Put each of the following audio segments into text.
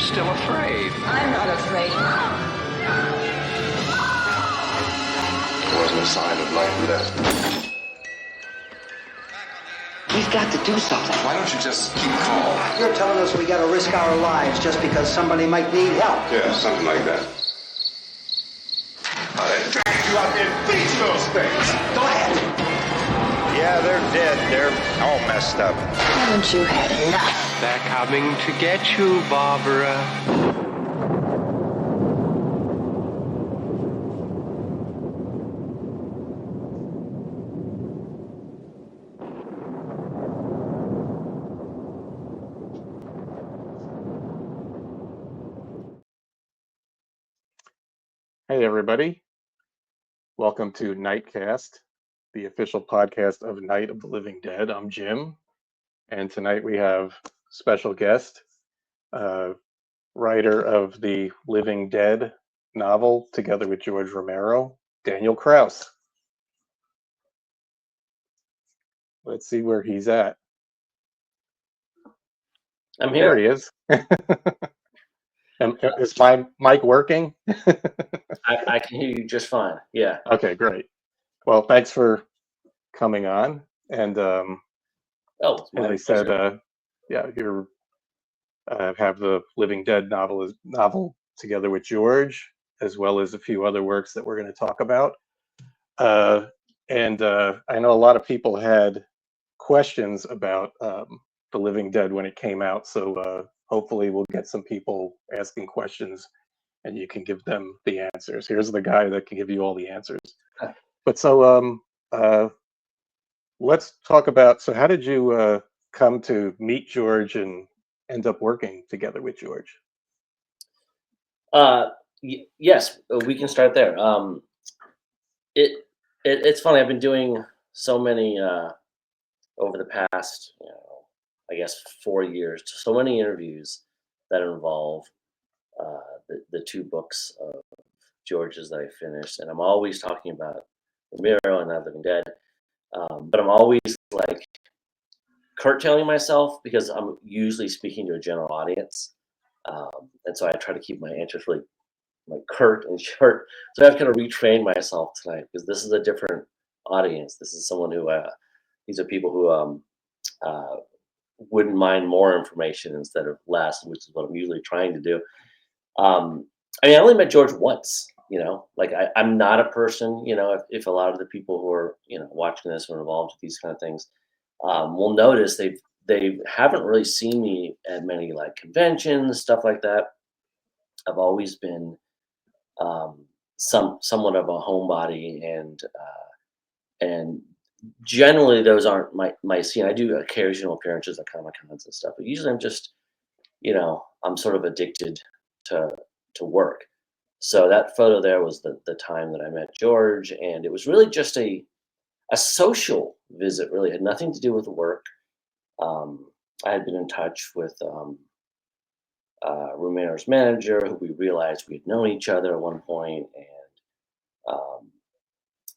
still afraid. I'm not afraid. There wasn't a sign of life left. We've got to do something. Why don't you just keep calm? You're telling us we got to risk our lives just because somebody might need help. Yeah, something like that. I'll drag you out there and beat those things. Go ahead. Yeah, they're dead. They're all messed up. Haven't you had enough? They're coming to get you, Barbara. Hey, everybody. Welcome to NIGHTCAST, the official podcast of Night of the Living Dead. I'm Jim, and tonight we have special guest, writer of the Living Dead novel, together with George Romero, Daniel Kraus. Let's see where he's at. I'm here. There he is. Is my mic working? I can hear you just fine. Yeah. Okay, great. Well, thanks for coming on. And Oh, as I said, yeah, you have the Living Dead novel together with George, as well as a few other works that we're going to talk about. And I know a lot of people had questions about the Living Dead when it came out, so hopefully we'll get some people asking questions and you can give them the answers. Here's the guy that can give you all the answers. But so let's talk about, so how did you come to meet George and end up working together with George? Yes, we can start there. It's funny. I've been doing so many over the past, I guess 4 years, so many interviews that involve the two books of George's that I finished, and I'm always talking about Romero and Not Living Dead, but I'm always like curtailing myself because I'm usually speaking to a general audience, and so I try to keep my answers really like curt and short. So I've kind of retrained myself tonight because this is a different audience. This is someone who these are people who wouldn't mind more information instead of less, which is what I'm usually trying to do. I mean, I only met George once, like I'm not a person, if a lot of the people who are, watching this or involved with these kind of things, will notice they haven't really seen me at many like conventions, stuff like that. I've always been somewhat of a homebody, and generally those aren't my scene. I do occasional appearances at Comic Cons and stuff, but usually I'm just, I'm sort of addicted to work. So that photo there was the time that I met George, and it was really just a social visit. Really had nothing to do with the work. I had been in touch with Romero's manager, who we realized we had known each other at one point, and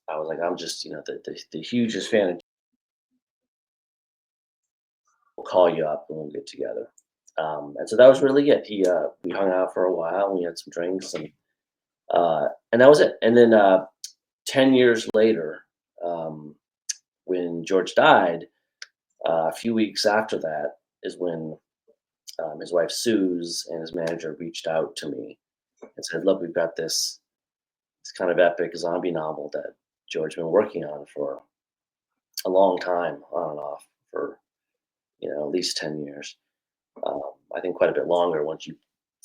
I was like, I'm just, the hugest fan of. We'll call you up and we'll get together. And so that was really it. We hung out for a while, and we had some drinks, and that was it. And then 10 years later, when George died, a few weeks after that is when his wife Suze and his manager reached out to me and said, "Look, we've got this kind of epic zombie novel that George has been working on for a long time, on and off, for at least 10 years. I think quite a bit longer once you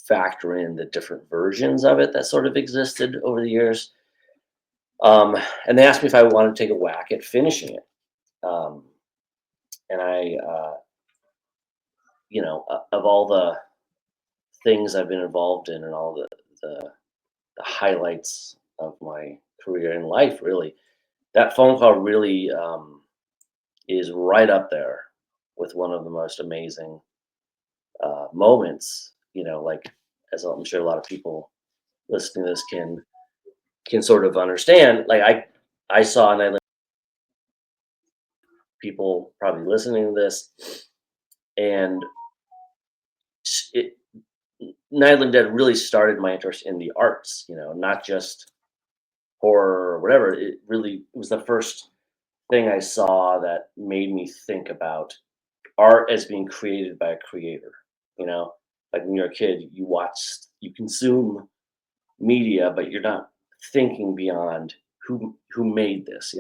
factor in the different versions of it that sort of existed over the years." And they asked me if I wanted to take a whack at finishing it. And I, of all the things I've been involved in and all the highlights of my career in life, really, that phone call really is right up there with one of the most amazing moments. Like, as I'm sure a lot of people listening to this can sort of understand. Like I saw, and I people probably listening to this, and Night of the Living Dead really started my interest in the arts, not just horror or whatever. It was the first thing I saw that made me think about art as being created by a creator. Like when you're a kid, you consume media, but you're not thinking beyond who made this.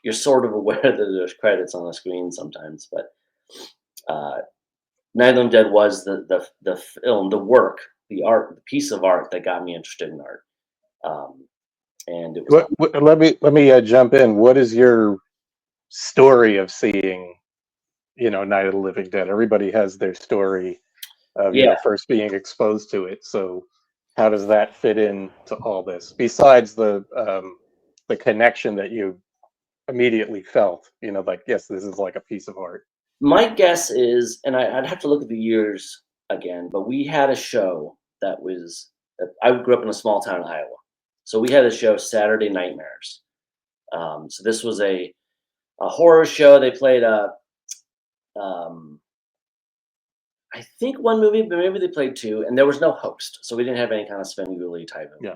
You're sort of aware that there's credits on the screen sometimes, but uh, Night of the Living Dead was the film, the work, the art, the piece of art that got me interested in art. And it was Let me jump in. What is your story of seeing, Night of the Living Dead? Everybody has their story of yeah. first being exposed to it. So how does that fit in to all this? Besides the connection that you immediately felt, like, yes, this is like a piece of art. My guess is, and I'd have to look at the years again, but we had a show I grew up in a small town in Iowa. So we had a show, Saturday Nightmares. So this was a horror show. They played um, I think one movie, but maybe they played two, and there was no host. So we didn't have any kind of Sven type of Yeah.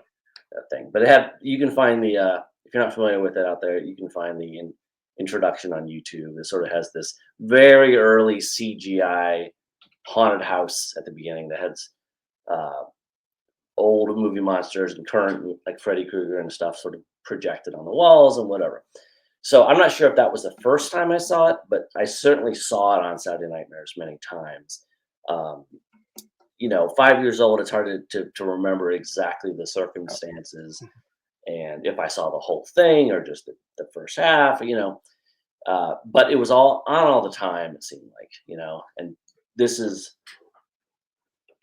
thing. But you can find if you're not familiar with it out there, you can find the introduction on YouTube. It sort of has this very early CGI haunted house at the beginning that has uh, old movie monsters and current, like Freddy Krueger and stuff, sort of projected on the walls and whatever. So I'm not sure if that was the first time I saw it, but I certainly saw it on Saturday Nightmares many times. Um, 5 years old, it's hard to remember exactly the circumstances and if I saw the whole thing or just the first half, but it was all on all the time, it seemed like, and this is,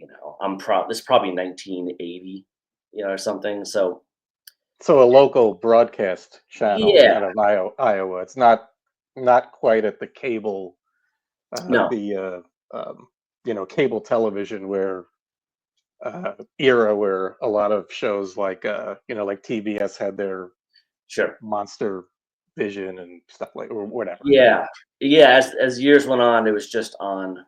this is probably 1980, or something. So So a local broadcast channel yeah, out of Iowa. It's not quite at the cable, no, cable television era where a lot of shows like like TBS had their sure. Monster Vision and stuff like or whatever. Yeah. Yeah. As years went on, it was just on,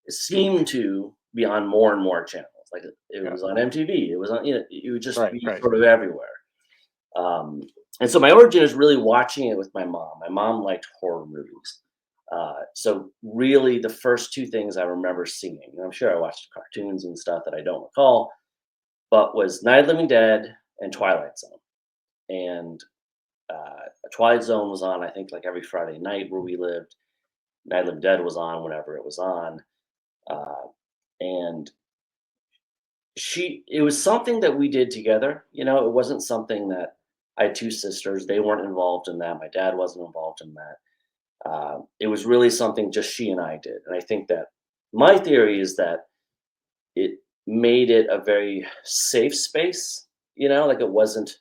it seemed to be on more and more channels. Like it was on MTV. It was on, it would just be Right. sort of everywhere. Um, and so my origin is really watching it with my mom. My mom liked horror movies. So really the first two things I remember seeing, and I'm sure I watched cartoons and stuff that I don't recall, but was Night of the Living Dead and Twilight Zone. And Twilight Zone was on, I think, like every Friday night where we lived. Night of the Living Dead was on whenever it was on. And it was something that we did together. It wasn't something that I had two sisters. They weren't involved in that. My dad wasn't involved in that. It was really something just she and I did. And I think that my theory is that it made it a very safe space, like it wasn't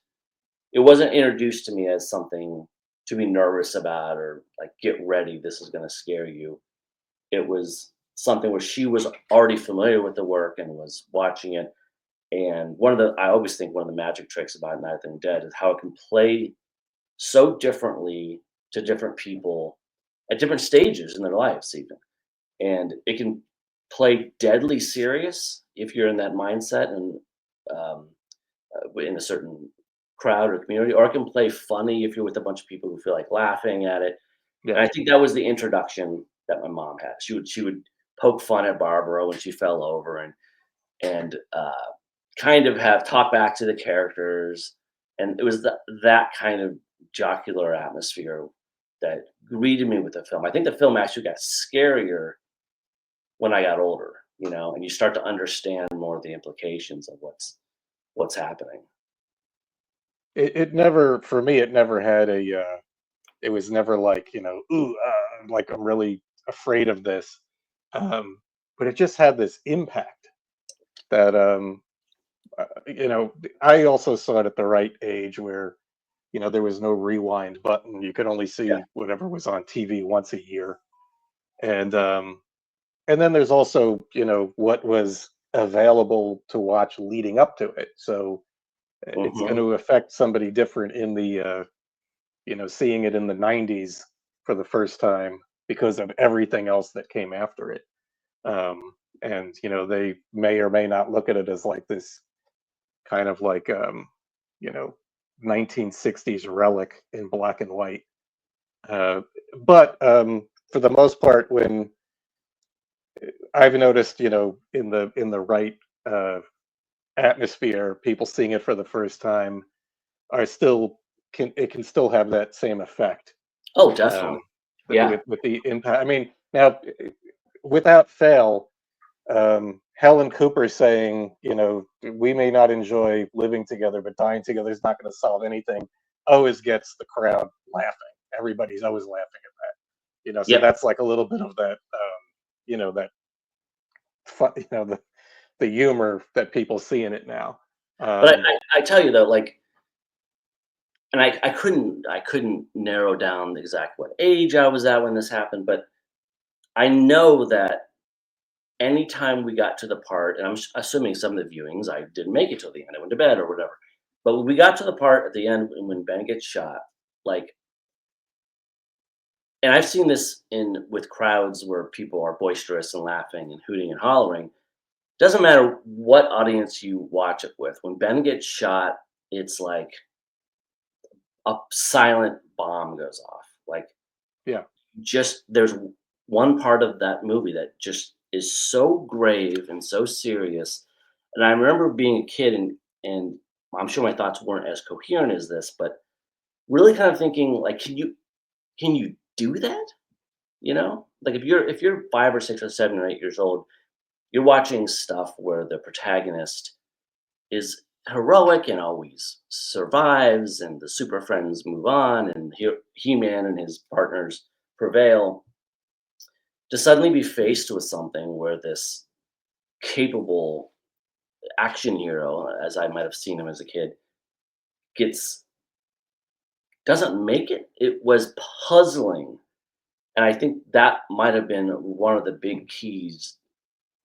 introduced to me as something to be nervous about or like get ready, this is going to scare you. It was something where she was already familiar with the work and was watching it. And I always think one of the magic tricks about Night of the Living Dead is how it can play so differently to different people at different stages in their lives, even. And it can play deadly serious if you're in that mindset and in a certain crowd or community, or it can play funny if you're with a bunch of people who feel like laughing at it. Yeah. And I think that was the introduction that my mom had. She would poke fun at Barbara when she fell over and kind of have talk back to the characters, and it was that kind of jocular atmosphere that greeted me with the film. I think the film actually got scarier when I got older, and you start to understand more of the implications of what's happening. It never, for me, it never had it was never like, ooh, like I'm really afraid of this. But it just had this impact that, I also saw it at the right age where, there was no rewind button. You could only see Yeah. whatever was on TV once a year. And then there's also, what was available to watch leading up to it. So it's going Mhm. to affect somebody different in the, seeing it in the 90s for the first time because of everything else that came after it. and they may or may not look at it as like this kind of like 1960s relic in black and white. But for the most part, when I've noticed, in the right atmosphere, people seeing it for the first time are still can still have that same effect. Oh, definitely. Yeah. With the impact. I mean, now without fail, Helen Cooper saying, we may not enjoy living together, but dying together is not going to solve anything, always gets the crowd laughing. Everybody's always laughing at that. So Yep. that's like a little bit of that, that fun, the humor that people see in it now. But I tell you though, like, and I couldn't narrow down exact what age I was at when this happened, but I know that anytime we got to the part, and I'm assuming some of the viewings I didn't make it till the end, I went to bed or whatever, but when we got to the part at the end when Ben gets shot, like, and I've seen this with crowds where people are boisterous and laughing and hooting and hollering. Doesn't matter what audience you watch it with. When Ben gets shot, it's like a silent bomb goes off. Like, yeah, just there's one part of that movie that just is so grave and so serious. And I remember being a kid, and I'm sure my thoughts weren't as coherent as this, but really kind of thinking like, can you do that? Like if you're 5 or 6 or 7 or 8 years old, you're watching stuff where the protagonist is heroic and always survives, and the super friends move on, and He-Man and his partners prevail. To suddenly be faced with something where this capable action hero, as I might have seen him as a kid, doesn't make it. It was puzzling. And I think that might have been one of the big keys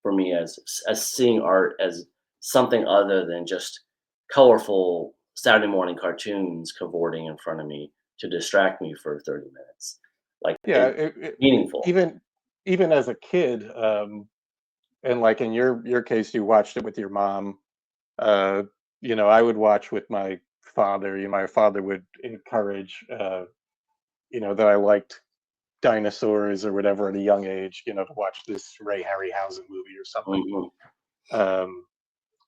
for me as seeing art as something other than just colorful Saturday morning cartoons cavorting in front of me to distract me for 30 minutes. Like, yeah, meaningful. Even as a kid, and like in your case, you watched it with your mom. I would watch with my father. My father would encourage, that I liked dinosaurs or whatever at a young age, to watch this Ray Harryhausen movie or something. Mm-hmm.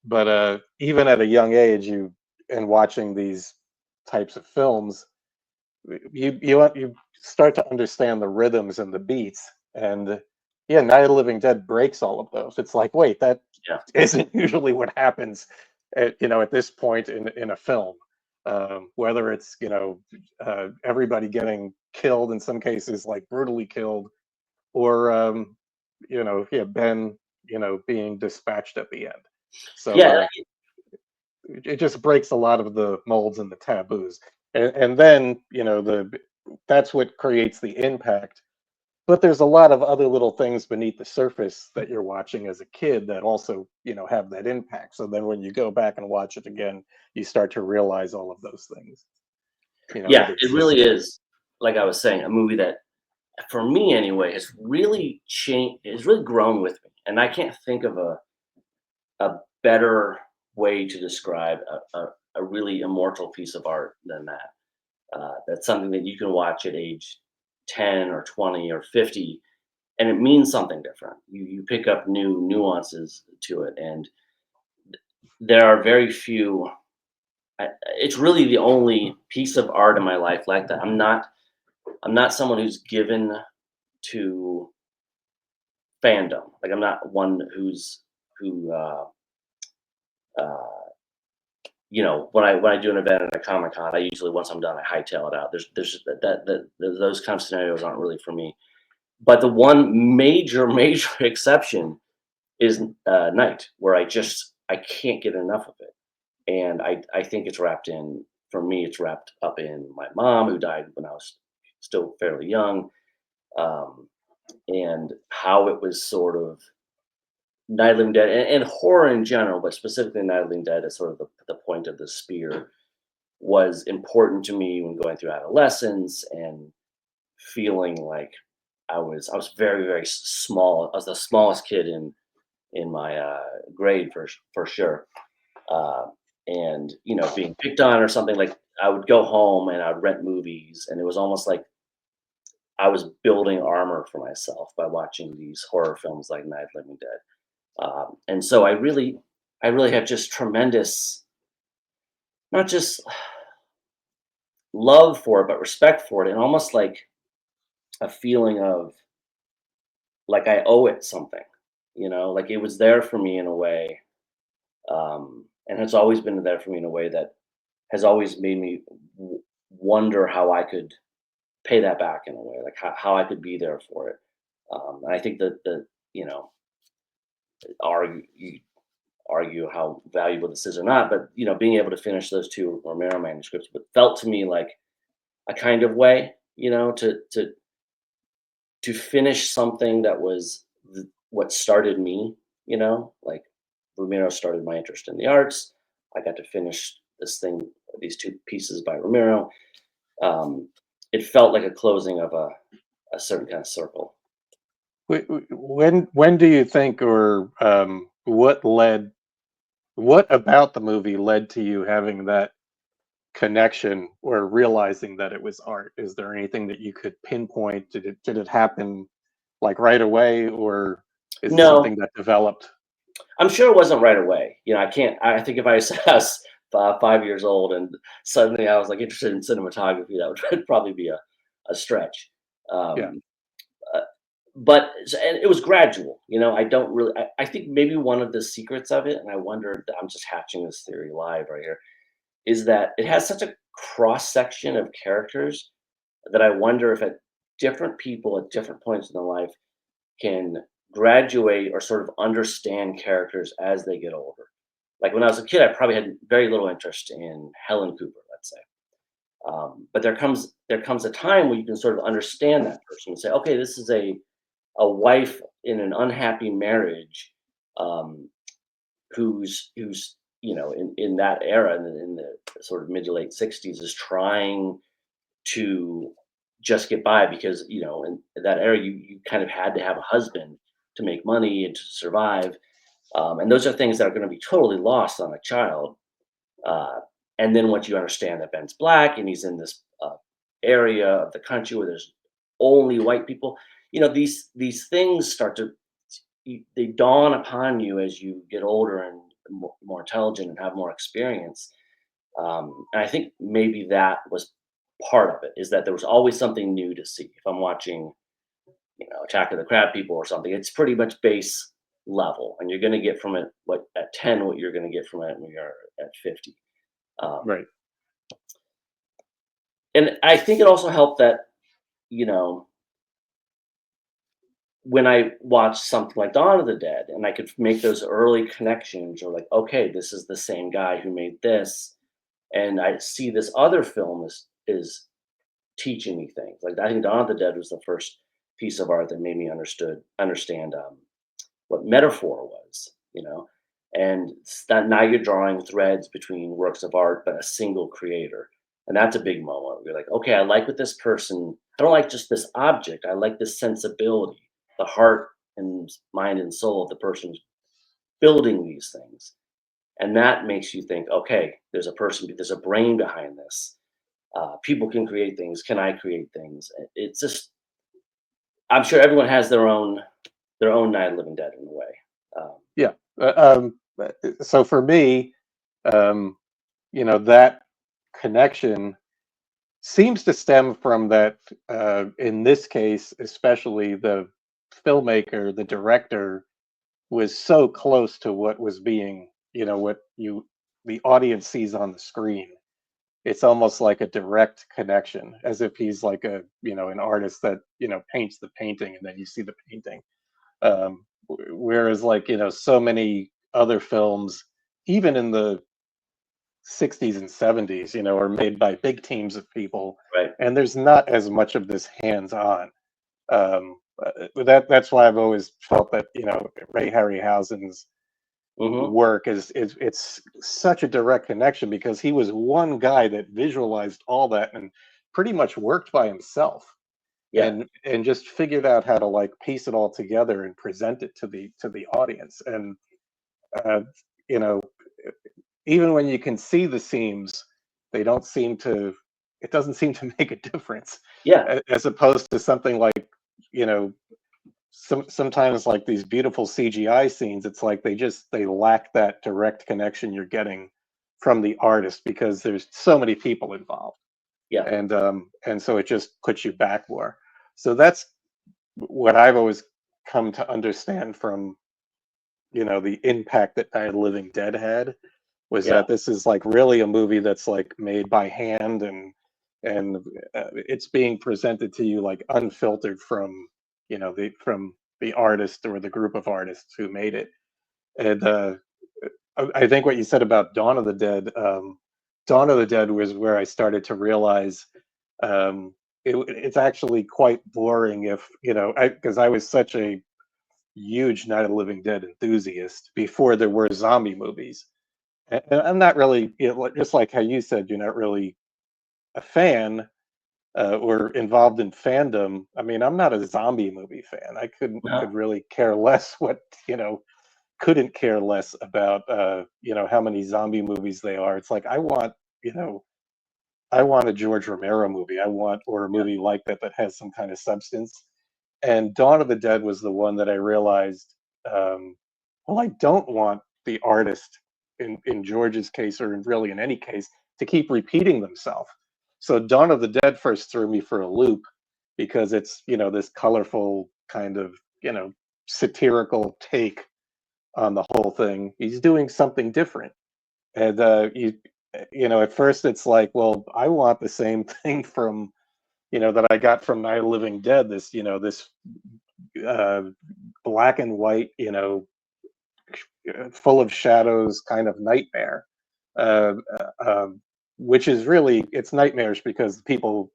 But even at a young age, and watching these types of films, you start to understand the rhythms and the beats. And yeah, Night of the Living Dead breaks all of those. It's like, wait, that isn't usually what happens at this point in a film. Whether it's everybody getting killed, in some cases like brutally killed, or Ben being dispatched at the end. So it just breaks a lot of the molds and the taboos, and then that's what creates the impact. But there's a lot of other little things beneath the surface that you're watching as a kid that also have that impact. So then when you go back and watch it again, you start to realize all of those things. It really is, like I was saying, a movie that, for me anyway, has really changed, has really grown with me. And I can't think of a better way to describe a really immortal piece of art than that. That's something that you can watch at age 10 or 20 or 50, and it means something different. You pick up new nuances to it, and there are very few. It's really the only piece of art in my life like that. I'm not someone who's given to fandom. Like, I'm not one who when I do an event at a Comic-Con, I usually, once I'm done, I hightail it out. There's those kind of scenarios aren't really for me. But the one major exception is Night, where I can't get enough of it. And I think it's wrapped up in my mom, who died when I was still fairly young, and how it was sort of Night of the Living Dead and horror in general, but specifically Night of the Living Dead as sort of the point of the spear, was important to me when going through adolescence and feeling like I was very, very small. I was the smallest kid in in my grade for sure. And being picked on or something, like I would go home and I'd rent movies, and it was almost like I was building armor for myself by watching these horror films like Night of the Living Dead. And so I really have just tremendous, not just love for it, but respect for it, and almost like a feeling of like I owe it something, like it was there for me in a way, and it's always been there for me in a way that has always made me wonder how I could pay that back in a way, like how I could be there for it. And I think that you know, argue how valuable this is or not, but being able to finish those two Romero manuscripts, but felt to me like a kind of way, to finish something that was what started me, like Romero started my interest in the arts. I got to finish this thing, these two pieces by Romero. It felt like a closing of a certain kind of circle. When do you think, or what about the movie led to you having that connection or realizing that it was art? Is there anything that you could pinpoint? Did it happen like right away, or is it No, something that developed? I'm sure it wasn't right away. I can't. I think if I was 5 years old and suddenly I was like interested in cinematography, that would probably be a stretch. Yeah. Um, uh, and it was gradual. I don't really. I think maybe one of the secrets of it, and I wonder. I'm just hatching this theory live right here, is that it has such a cross section of characters that I wonder if at different people at different points in their life can graduate or sort of understand characters as they get older. Like when I was a kid, I probably had very little interest in Helen Cooper, let's say. But there comes a time where you can sort of understand that person and say, okay, this is a wife in an unhappy marriage, um, who's in that era, in the sort of mid to late '60s, is trying to just get by because in that era you kind of had to have a husband to make money and to survive, and those are things that are going to be totally lost on a child. uh, and then once you understand that Ben's black and he's in this area of the country where there's only white people, these things start to they dawn upon you as you get older and more intelligent and have more experience. And I think maybe that was part of it, is that there was always something new to see. If I'm watching, Attack of the Crab People or something, it's pretty much base level, and you're going to get from it what at 10, what you're going to get from it when you're at 50. Right. And I think it also helped that, you know, when I watched something like Dawn of the Dead and I could make those early connections, or like, okay, this is the same guy who made this, and I see this other film is teaching me things. Like I think Dawn of the Dead was the first piece of art that made me understand what metaphor was, and it's that now you're drawing threads between works of art, but a single creator, and that's a big moment. You're like, okay, I like what this person. I don't like just this object. I like this sensibility, the heart and mind and soul of the person who's building these things, and that makes you think, okay, there's a person, there's a brain behind this. People can create things. Can I create things? It's just, I'm sure everyone has their own Night of the Living Dead in a way. Yeah. So for me, um, that connection seems to stem from that. In this case, especially the filmmaker, the director, was so close to what was being, what the audience sees on the screen. It's almost like a direct connection, as if he's like an artist that paints the painting and then you see the painting. Whereas like so many other films, even in the 60s and 70s, are made by big teams of people, Right. and there's not as much of this hands-on. That's why I've always felt that Ray Harryhausen's Hmm. work it's such a direct connection, because he was one guy that visualized all that and pretty much worked by himself. Yeah. and just figured out how to like piece it all together and present it to the audience. And uh, you know, even when you can see the seams, they don't seem to. It doesn't seem to make a difference, Yeah. as opposed to something like, you know, sometimes like these beautiful CGI scenes. It's like they lack that direct connection you're getting from the artist because there's so many people involved, Yeah. and so it just puts you back more. So that's what I've always come to understand from, you know, the impact that Night of the Living Dead had, was Yeah. that this is like really a movie that's like made by hand, and it's being presented to you like unfiltered from, you know, from the artist or the group of artists who made it. And I think what you said about Dawn of the Dead, Dawn of the Dead was where I started to realize, it's actually quite boring if, you know, because I was such a huge Night of the Living Dead enthusiast before there were zombie movies. And I'm not really, you know, just like how you said, you're not really a fan, or involved in fandom. I mean, I'm not a zombie movie fan. I could No. really care less what, you know, couldn't care less about, you know, how many zombie movies they are. It's like I want, you know, I want a George Romero movie. I want, or a Yeah. movie like that that has some kind of substance. And Dawn of the Dead was the one that I realized, well, I don't want the artist in George's case, or really in any case, to keep repeating themselves. So Dawn of the Dead first threw me for a loop because it's, you know, this colorful kind of, you know, satirical take on the whole thing. He's doing something different. And you know, at first it's like, well, I want the same thing from, you know, that I got from Night of the Living Dead. This, you know, this uh, black and white, you know, full of shadows kind of nightmare, uh, which is really, it's nightmarish because the people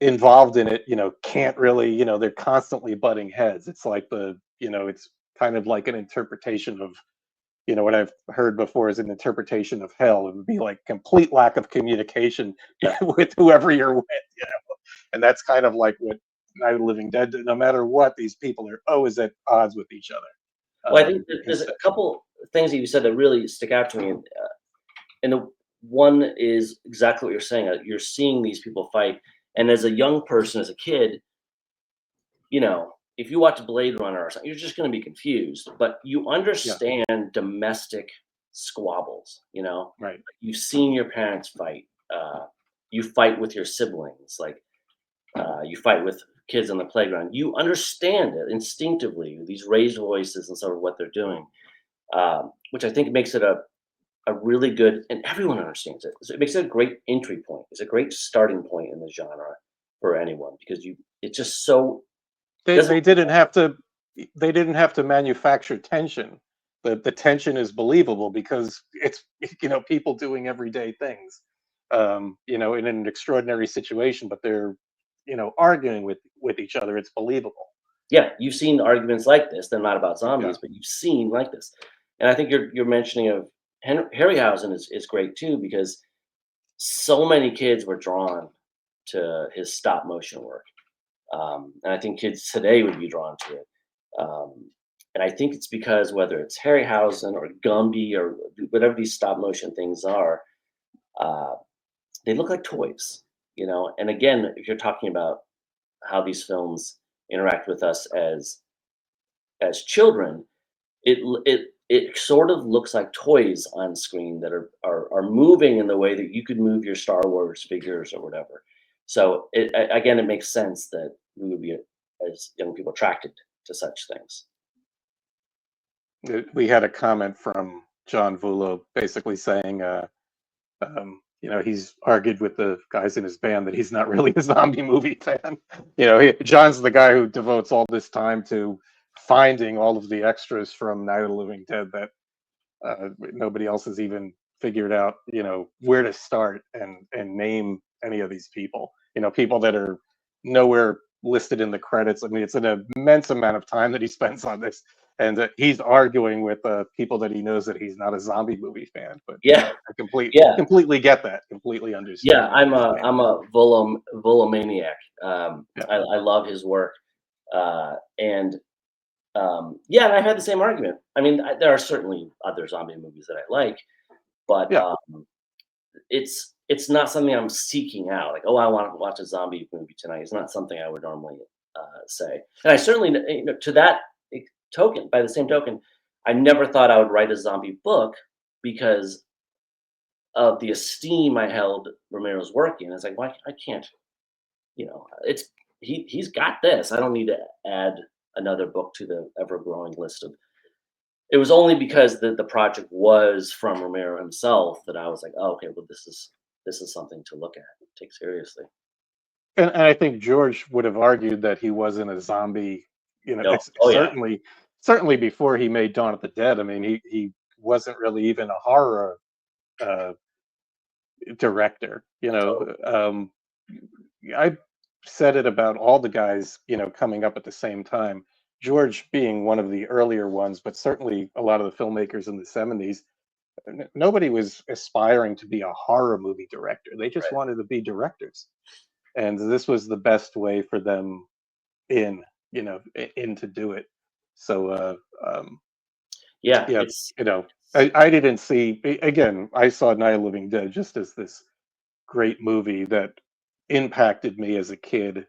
involved in it, you know, can't really, you know, they're constantly butting heads. It's like the, you know, it's kind of like an interpretation of, you know, what I've heard before is an interpretation of hell. It would be like complete lack of communication Yeah. with whoever you're with, you know, and that's kind of like what Night of the Living Dead did. No matter what, these people are always at odds with each other. Well, I think there's a Instead, couple things that you said that really stick out to me, and the one is exactly what you're saying. You're seeing these people fight, and as a young person, as a kid, you know, if you watch Blade Runner or something, you're just going to be confused. But you yeah, understand domestic squabbles. You know, right. you've seen your parents fight. You fight with your siblings, like you fight with kids on the playground. You understand it instinctively. These raised voices and sort of what they're doing, which I think makes it a really good, and everyone understands it. So it makes it a great entry point. It's a great starting point in the genre for anyone because it's just so They doesn't. they didn't have to they didn't have to manufacture tension. The tension is believable because it's, you know, people doing everyday things, you know, in an extraordinary situation, but they're, you know, arguing with each other. It's believable. Yeah, you've seen arguments like this. They're not about Yeah. zombies, but you've seen like this, and I think you're mentioning of Harryhausen is great too because so many kids were drawn to his stop motion work. And I think kids today would be drawn to it. And I think it's because whether it's Harryhausen or Gumby or whatever these stop motion things are, uh, they look like toys, you know. And again, if you're talking about how these films interact with us as children, it sort of looks like toys on screen that are moving in the way that you could move your Star Wars figures or whatever. So again, it makes sense that we would be as young people attracted to such things. We had a comment from John Vulo basically saying, you know, he's argued with the guys in his band that he's not really a zombie movie fan. You know, John's the guy who devotes all this time to finding all of the extras from Night of the Living Dead that nobody else has even figured out, you know, where to start and name any of these people. You know, people that are nowhere listed in the credits. I mean, it's an immense amount of time that he spends on this. and he's arguing with people that he knows that he's not a zombie movie fan. But Yeah, I yeah, completely get that, completely yeah. understand and I'm a understand I'm that. a volomaniac. Yeah, I love his work, and yeah, and I've had the same argument. I mean, there are certainly other zombie movies that I like, but yeah, it's not something I'm seeking out. Like, oh, I want to watch a zombie movie tonight. It's not something I would normally say. And I certainly, to that token, by the same token, I never thought I would write a zombie book because of the esteem I held Romero's work in. It's like, why I can't, it's he's got this. I don't need to add another book to the ever growing list of. It was only because the project was from Romero himself that I was like, oh, okay, well, this is something to look at, take seriously. and I think George would have argued that he wasn't a zombie. No, oh yeah, Certainly before he made Dawn of the Dead. I mean, he wasn't really even a horror uh, director. totally. I said it about all the guys, coming up at the same time. George being one of the earlier ones, but certainly a lot of the filmmakers in the 70s, nobody was aspiring to be a horror movie director. They just Right. wanted to be directors. And this was the best way for them in to do it. So, Yeah, yeah, it's you know, I didn't see, again, I saw Night of the Living Dead just as this great movie that impacted me as a kid,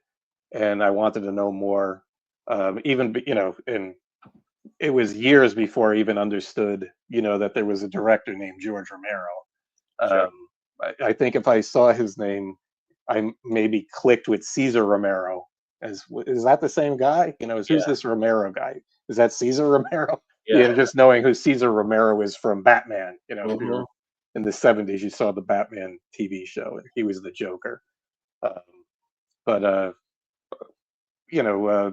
and I wanted to know more. And it was years before I even understood, that there was a director named George Romero. sure. Um, I think if I saw his name, I maybe clicked with Caesar Romero. Is that the same guy? Who's Yeah, this Romero guy? Is that Caesar Romero? yeah. Just knowing who Caesar Romero is from Batman. If Hmm. you're in the '70s, you saw the Batman TV show, and he was the Joker. Um, but you know, uh,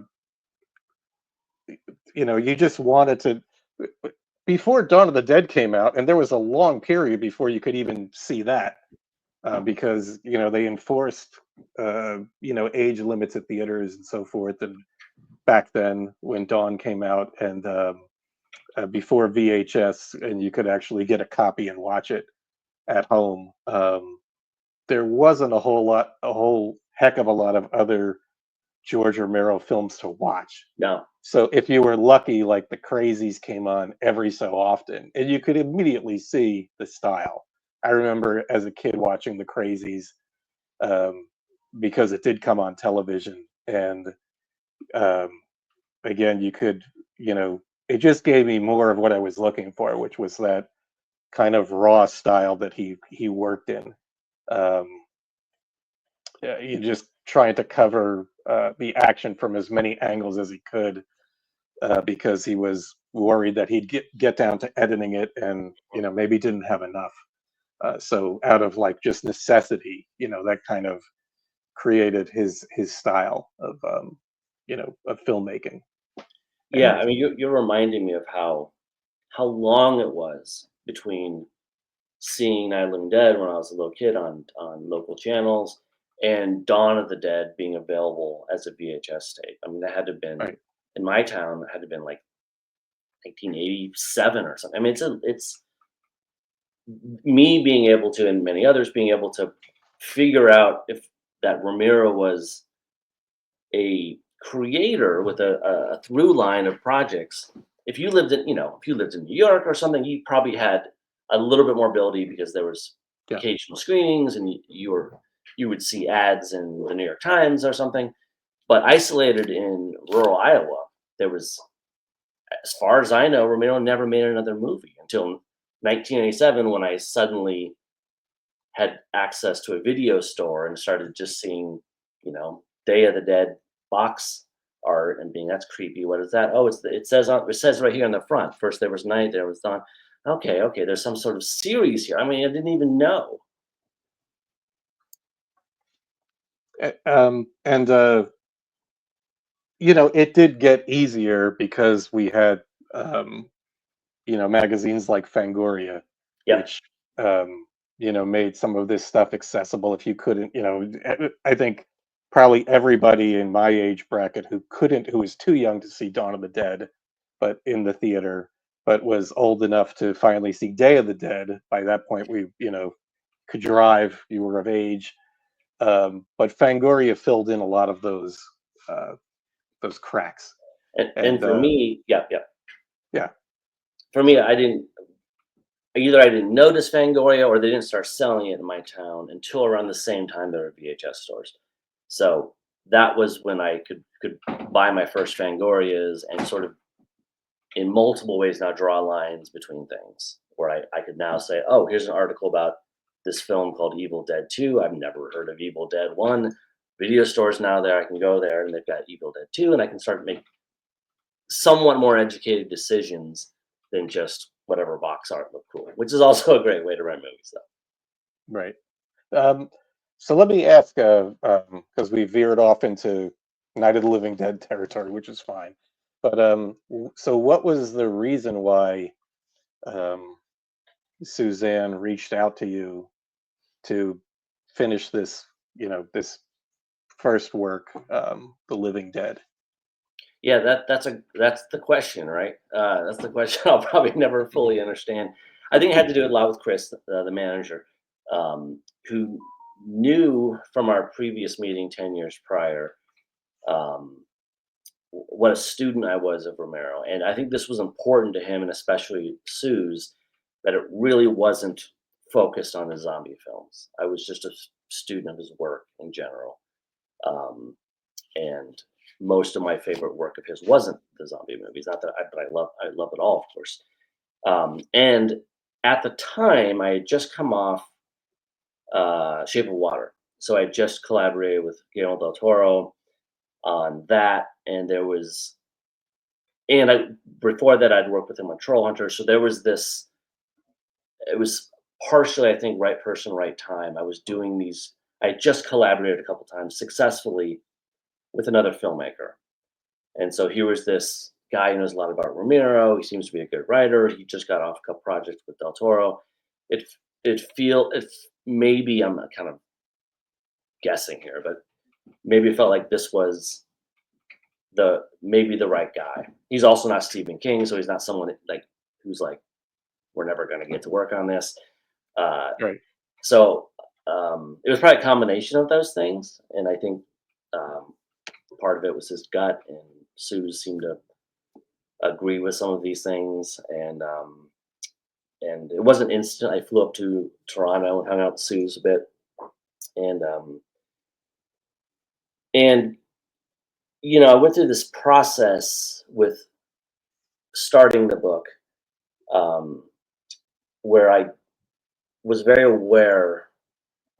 you just wanted to. Before Dawn of the Dead came out, and there was a long period before you could even see that, because they enforced age limits at theaters and so forth. And back then, when Dawn came out, and before VHS, and you could actually get a copy and watch it at home, there wasn't a whole heck of a lot of other George Romero films to watch. No, So if you were lucky, like the Crazies came on every so often, and you could immediately see the style. I remember as a kid watching the Crazies, um, because it did come on television, and um, again, it just gave me more of what I was looking for, which was that kind of raw style that he worked in. Um, he just trying to cover the action from as many angles as he could, because he was worried that he'd get down to editing it, and maybe didn't have enough. So out of like just necessity, that kind of created his style of filmmaking. yeah. And I mean, you're reminding me of how long it was between seeing Night of the Living Dead when I was a little kid on local channels and Dawn of the Dead being available as a VHS tape. I mean, that had to have been right, in my town. It had to have been like 1987 or something. I mean, it's me being able to, and many others being able to figure out if that Romero was a creator with a through line of projects. If you lived in New York or something, you probably had a little bit more ability because there was yeah, occasional screenings and you would see ads in the New York Times or something. But isolated in rural Iowa, there was, as far as I know, Romero never made another movie until 1987 when I suddenly had access to a video store and started just seeing, Day of the Dead box art and being, that's creepy. What is that? Oh, it says right here on the front. First there was night, there was dawn. Okay, there's some sort of series here. I mean, I didn't even know. and it did get easier because we had um, magazines like Fangoria, Yep. which made some of this stuff accessible. If you couldn't, I think probably everybody in my age bracket who was too young to see Dawn of the Dead, but in the theater, but was old enough to finally see Day of the Dead. By that point, we, could drive, you were of age. But Fangoria filled in a lot of those cracks. And for me, yeah. Yeah. For me, I didn't notice Fangoria, or they didn't start selling it in my town until around the same time there were VHS stores. So that was when I could buy my first Fangorias and sort of in multiple ways now draw lines between things, where I could now say, oh, here's an article about this film called Evil Dead 2. I've never heard of Evil Dead 1. Video stores now there, I can go there and they've got Evil Dead 2, and I can start making somewhat more educated decisions than just whatever box art looked cool, which is also a great way to rent movies, though. Right. So let me ask, because we veered off into Night of the Living Dead territory, which is fine. But so what was the reason why Suzanne reached out to you to finish this, this first work, The Living Dead? Yeah, that's the question, right? That's the question I'll probably never fully understand. I think it had to do a lot with Chris, the manager, who knew from our previous meeting 10 years prior what a student I was of Romero. And I think this was important to him, and especially Sue's, that it really wasn't focused on his zombie films. I was just a student of his work in general. And most of my favorite work of his wasn't the zombie movies. Not that but I love it all, of course. And at the time, I had just come off Shape of Water. So I just collaborated with Guillermo del Toro on that, and before that I'd worked with him on Troll Hunter. So there was this. It was partially, I think, right person, right time. I was doing these. I just collaborated a couple times successfully with another filmmaker, and so here was this guy who knows a lot about Romero. He seems to be a good writer. He just got off a couple projects with Del Toro. Maybe I'm kind of guessing here, but maybe it felt like this was maybe the right guy. He's also not Stephen King, so he's not someone who's like, we're never going to get to work on this. Right. So it was probably a combination of those things, and I think part of it was his gut, and Sue seemed to agree with some of these things, and it wasn't instant. I flew up to Toronto and hung out with Sue's a bit, and I went through this process with starting the book, where I was very aware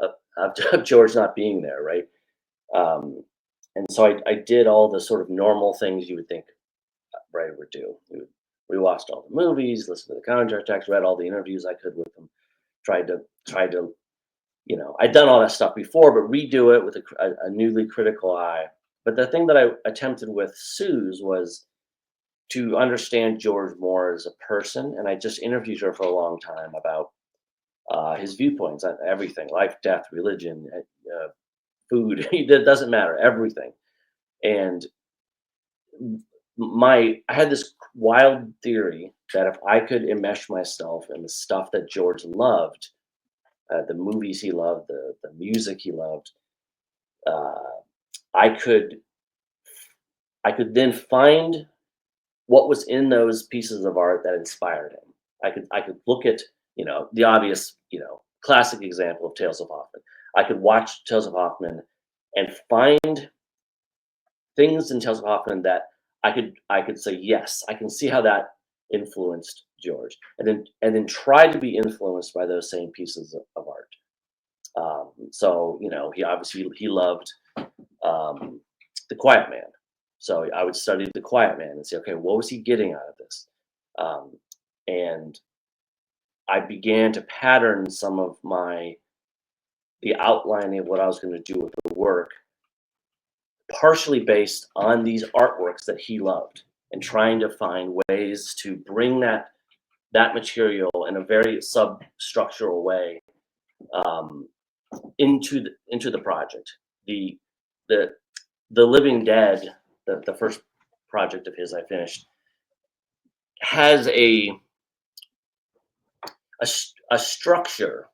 of George not being there, right? And so I did all the sort of normal things you would think a writer would do. We watched all the movies, listened to the commentary text, read all the interviews I could with them, tried to, I'd done all that stuff before, but redo it with a newly critical eye. But the thing that I attempted with Sue's was to understand George more as a person, and I just interviewed her for a long time about his viewpoints on everything: life, death, religion, food. It doesn't matter, everything. And I had this wild theory that if I could enmesh myself in the stuff that George loved, the movies he loved, the music he loved, I could then find what was in those pieces of art that inspired him. I could look at, the obvious, classic example of Tales of Hoffman. I could watch Tales of Hoffman and find things in Tales of Hoffman that I could say, yes, I can see how that influenced George, and then try to be influenced by those same pieces of art. So he loved The Quiet Man. So I would study The Quiet Man and say, okay, what was he getting out of this? And I began to pattern some of the outlining of what I was going to do with the work, partially based on these artworks that he loved, and trying to find ways to bring that material in a very substructural way into the project. The Living Dead, the first project of his I finished, has a structure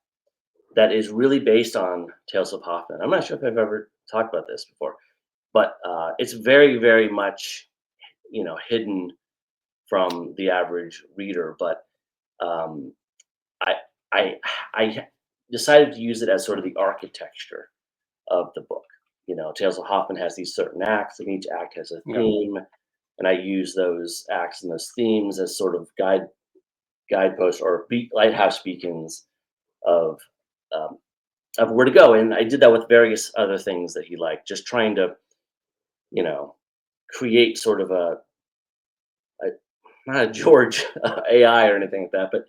that is really based on Tales of Hoffman. I'm not sure if I've ever talked about this before, but it's very, very much, hidden from the average reader. But um, I, I, I decided to use it as sort of the architecture of the book. Tales of Hoffman has these certain acts, and each act has a Yeah. theme, and I use those acts and those themes as sort of guideposts or lighthouse beacons of um, of where to go. And I did that with various other things that he liked, just trying to, you know, create sort of a not a George AI or anything like that,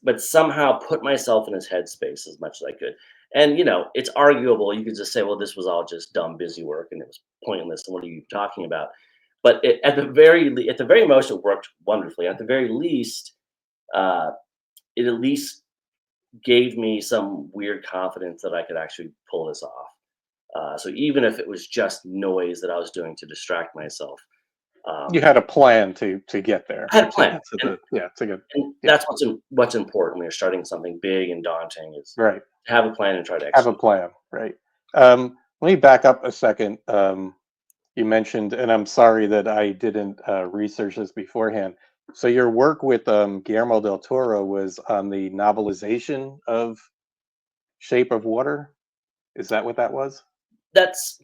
but somehow put myself in his headspace as much as I could. And it's arguable. You could just say, well, this was all just dumb, busy work, and it was pointless. And what are you talking about? But at the very most, it worked wonderfully. At the very least, uh, it at least gave me some weird confidence that I could actually pull this off. So even if it was just noise that I was doing to distract myself, You had a plan to get there. I had a To plan. get to the to get And yeah. that's what's important when you're starting something big and daunting is Right. to have a plan and try to Have a execute. plan. Right. Let me back up a second. You mentioned, and I'm sorry that I didn't research this beforehand. So your work with Guillermo del Toro was on the novelization of Shape of Water. Is that what that was? That's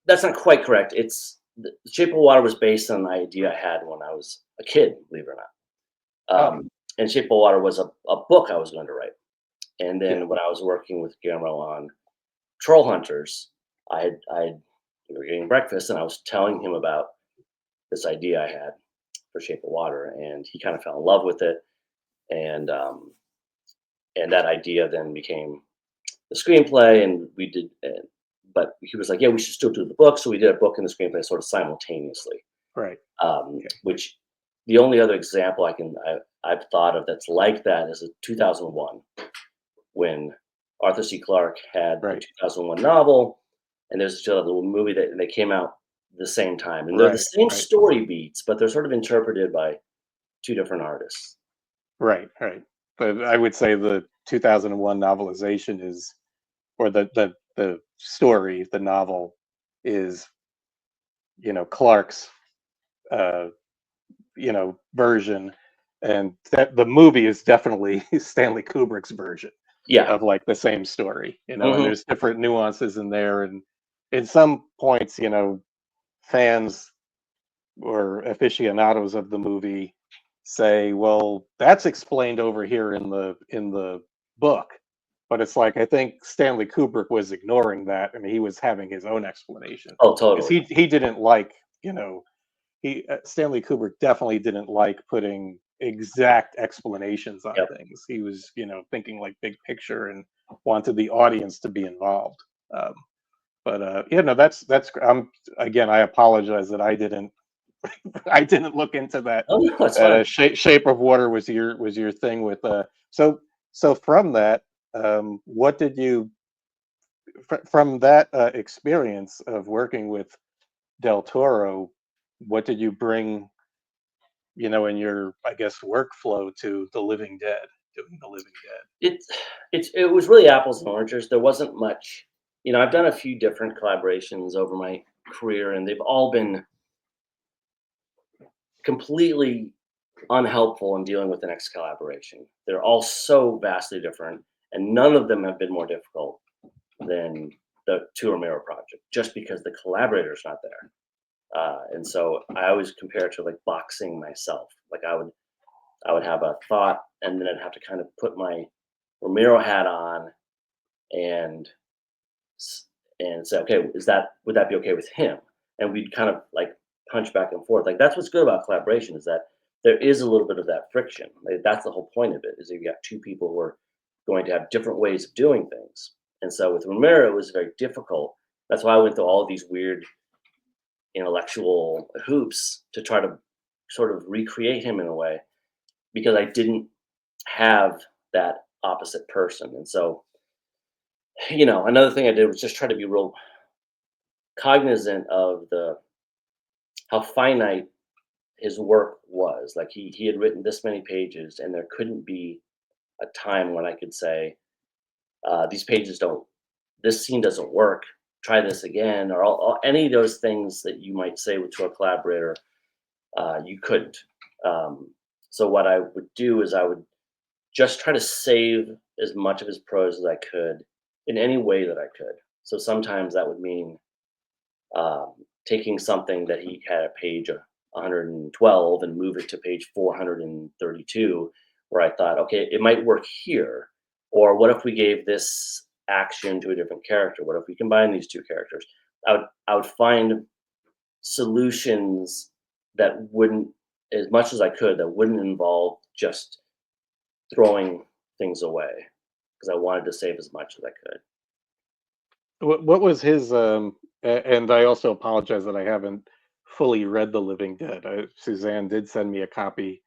that's not quite correct. It's the Shape of Water was based on an idea I had when I was a kid, believe it or not. Oh, And Shape of Water was a book I was going to write. And yeah. then when I was working with Guillermo on Troll Hunters, we were getting breakfast, and I was telling him about this idea I had for Shape of Water, and he kind of fell in love with it, and that idea then became the screenplay, and we did. But he was like, "Yeah, we should still do the book," so we did a book and the screenplay sort of simultaneously. Right. Yeah. Which the only other example I've thought of that's like that is a 2001 when Arthur C. Clarke had the Right. 2001 novel, and there's a little movie that they came out the same time, and they're the Right. same Right. story beats, but they're sort of interpreted by two different artists. Right. Right. But I would say the 2001 novelization is, or the story, the novel is, Clark's, uh, version, and that the movie is definitely Stanley Kubrick's version Yeah. of like the same story, and Hmm. there's different nuances in there, and in some points, fans or aficionados of the movie say, well, that's explained over here in the book. But it's like I think Stanley Kubrick was ignoring that, and he was having his own explanation Oh, because totally. he didn't like, he Stanley Kubrick definitely didn't like putting exact explanations on Yep. things. He was, thinking like big picture and wanted the audience to be involved. Um, but yeah, no, that's. Again, I apologize that I didn't I didn't look into that. Oh no, it's fine. Shape of Water was your thing with so from that, what did you from that experience of working with Del Toro, what did you bring, in your, I guess, workflow to The Living Dead, doing The Living Dead? It it was really apples and oranges. There wasn't much. I've done a few different collaborations over my career, and they've all been completely unhelpful in dealing with the next collaboration. They're all so vastly different, and none of them have been more difficult than the two Romero project, just because the collaborator's not there. And so I always compare it to like boxing myself. Like I would have a thought, and then I'd have to kind of put my Romero hat on and say, okay, would that be okay with him? And we'd kind of like punch back and forth. Like that's what's good about collaboration is that there is a little bit of that friction. Like, that's the whole point of it is that you got two people who are going to have different ways of doing things. And so with Romero, it was very difficult. That's why I went through all these weird intellectual hoops to try to sort of recreate him in a way because I didn't have that opposite person. And so, another thing I did was just try to be real cognizant of the how finite his work was. Like he had written this many pages, and there couldn't be a time when I could say, these pages don't, this scene doesn't work, try this again, or any of those things that you might say to a collaborator, you couldn't. So what I would do is I would just try to save as much of his prose as I could in any way that I could. So sometimes that would mean taking something that he had at page 112 and move it to page 432, where I thought, okay, it might work here. Or what if we gave this action to a different character? What if we combine these two characters? I would find solutions that wouldn't, as much as I could, that wouldn't involve just throwing things away, because I wanted to save as much as I could. What was his? And I also apologize that I haven't fully read The Living Dead. Suzanne did send me a copy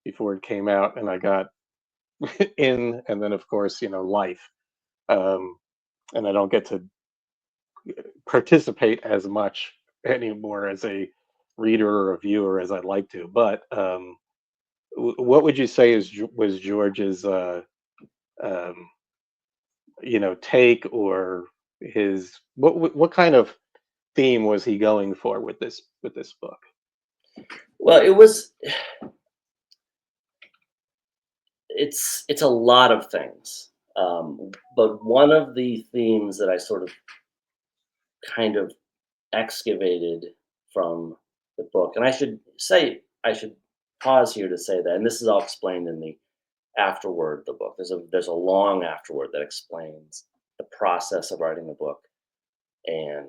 before it came out, and I got in, and then of course, life, and I don't get to participate as much anymore as a reader or a viewer as I'd like to. But what would you say was George's, take, or his, what kind of theme was he going for with this book? Well, it's a lot of things, but one of the themes that I sort of kind of excavated from the book, and I should pause here to say that, and this is all explained in the afterword of the book. There's a long afterword that explains the process of writing the book and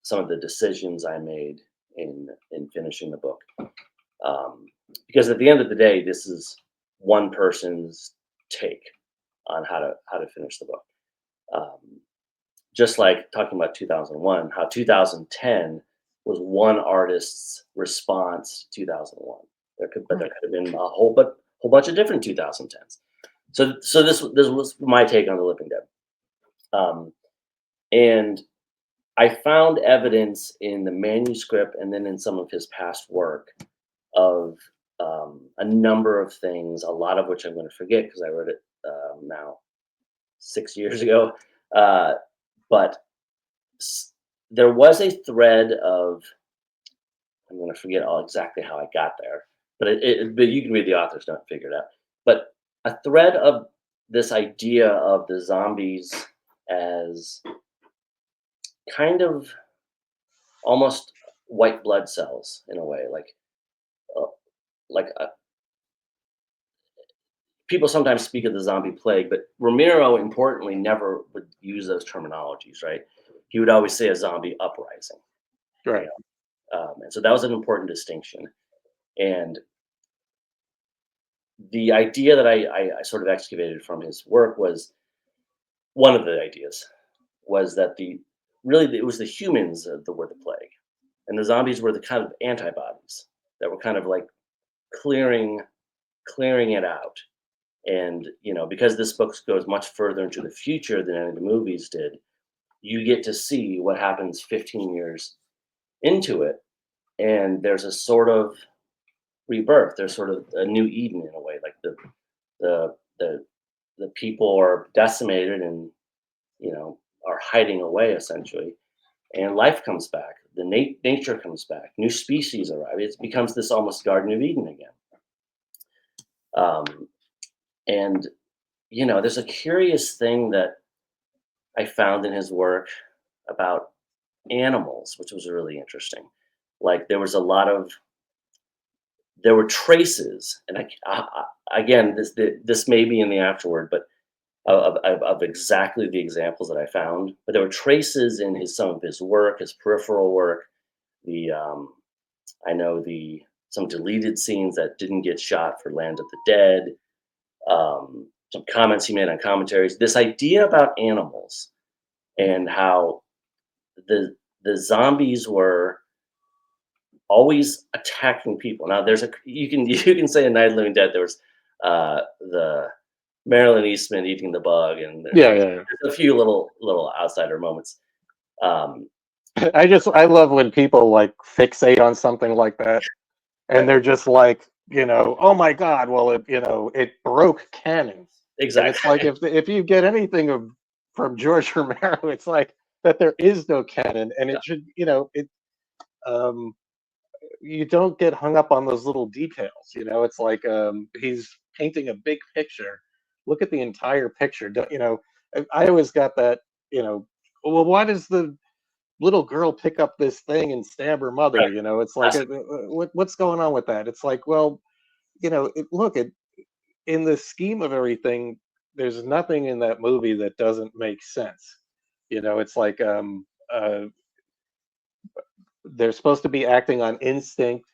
some of the decisions I made in finishing the book. Because at the end of the day, this is one person's take on how to finish the book. Just like talking about 2001, how 2010 was one artist's response to 2001. There could have been a whole bunch of different 2010s. So this was my take on The Living Dead. And I found evidence in the manuscript and then in some of his past work of a number of things, a lot of which I'm going to forget because I wrote it now 6 years ago. But there was a thread of, I'm going to forget exactly how I got there, but but you can read the author's note and figure it out. But a thread of this idea of the zombies as kind of almost white blood cells in a way, people sometimes speak of the zombie plague, but Romero, importantly, never would use those terminologies, right? He would always say a zombie uprising. Right. And so that was an important distinction. And the idea that I sort of excavated from his work was, one of the ideas was that it was the humans that were the plague, and the zombies were the kind of antibodies that were kind of like clearing it out. And because this book goes much further into the future than any of the movies did, you get to see what happens 15 years into it, and there's a sort of rebirth. There's sort of a new Eden in a way. Like the people are decimated and are hiding away essentially, and life comes back. The nature comes back. New species arrive. It becomes this almost Garden of Eden again. And there's a curious thing that I found in his work about animals, which was really interesting. Like there were traces, and again, this may be in the afterword, but of exactly the examples that I found. But there were traces in some of his work, his peripheral work. I know some deleted scenes that didn't get shot for Land of the Dead. Some comments he made on commentaries. This idea about animals and how the zombies were always attacking people. Now you can say in Night of the Living Dead there was the Marilyn Eastman eating the bug, and there's a few little outsider moments. I love when people like fixate on something like that. and they're just like, oh my God, well, it broke canon. Exactly. And it's like if you get anything from George Romero, it's like that there is no canon, and it should, um, you don't get hung up on those little details. It's like he's painting a big picture. Look at the entire picture. I always got that. Well, why does the little girl pick up this thing and stab her mother? Right. It's like what's going on with that? It's like, well, in the scheme of everything, there's nothing in that movie that doesn't make sense. It's like they're supposed to be acting on instinct,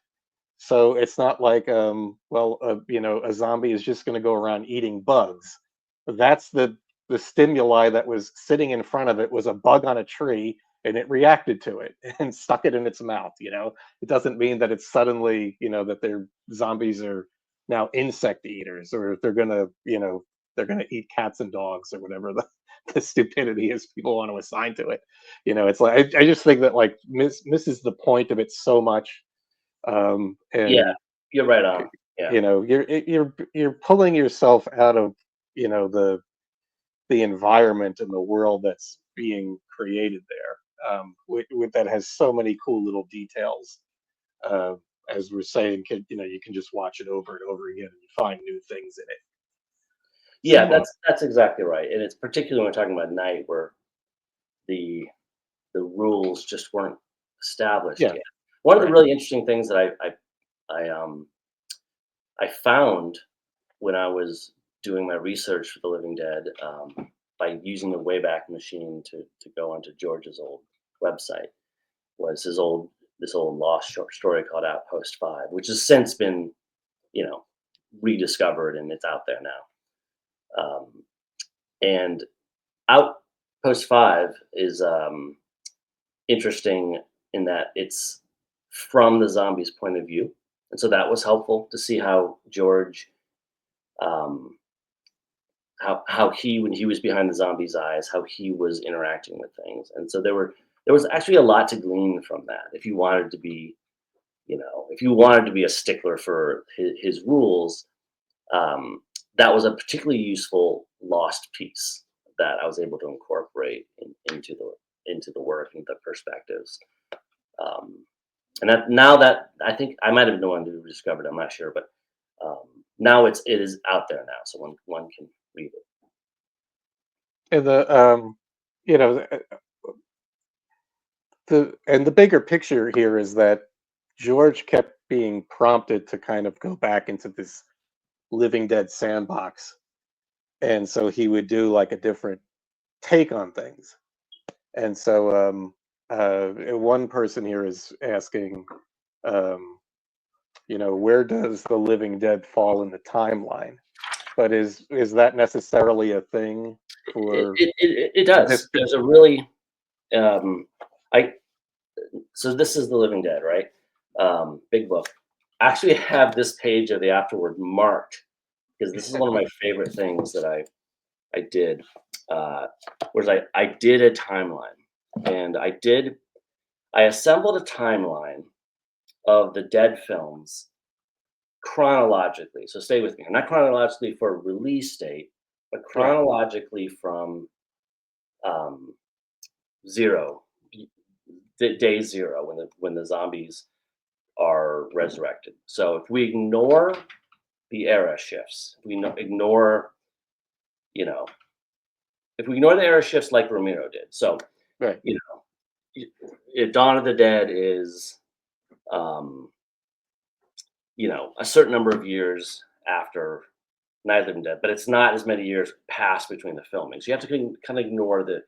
so it's not like a zombie is just going to go around eating bugs. That's the stimuli that was sitting in front of it was a bug on a tree, and it reacted to it and stuck it in its mouth. It doesn't mean that it's suddenly that their zombies are now insect eaters, or they're gonna eat cats and dogs, or whatever the stupidity is people want to assign to it. It's like I just think that like misses the point of it so much. And Yeah, you're right on. Yeah. you're pulling yourself out of the environment and the world that's being created there, that has so many cool little details. As we're saying, you can just watch it over and over again and you find new things in it. Yeah, So, that's exactly right, and it's particularly when we're talking about Night, where the rules just weren't established yeah, yet. One of the right. really interesting things that I found when I was doing my research for The Living Dead, by using the Wayback Machine to go onto George's old website, was this old lost short story called Outpost 5, which has since been, rediscovered, and it's out there now. And Outpost 5 is interesting in that it's from the zombies' point of view, and so that was helpful to see how George, how he, when he was behind the zombies' eyes, how he was interacting with things, and so there was actually a lot to glean from that. If you wanted to be, if you wanted to be a stickler for his rules, that was a particularly useful lost piece that I was able to incorporate into the work and the perspectives. And that now that I think I might have been the one who discovered it, I'm not sure, but now it is out there now, so one can read it. And you know, the bigger picture here is that George kept being prompted to kind of go back into this Living Dead sandbox, and so he would do like a different take on things. And so one person here is asking, where does the Living Dead fall in the timeline? But is that necessarily a thing for It does. this? There's a really I so this is The Living Dead, right? Big book. I actually have this page of the afterword marked because this is one of my favorite things that I did. Was I did a timeline, and I assembled a timeline of the Dead films chronologically. So stay with me. Not chronologically for release date, but chronologically from zero, day zero, when the zombies are resurrected. So if we ignore the era shifts, if we ignore, if we ignore the era shifts like Romero did. So, Right. Dawn of the Dead is, a certain number of years after Night of the Living Dead, but it's not as many years passed between the filming. So you have to kind of ignore the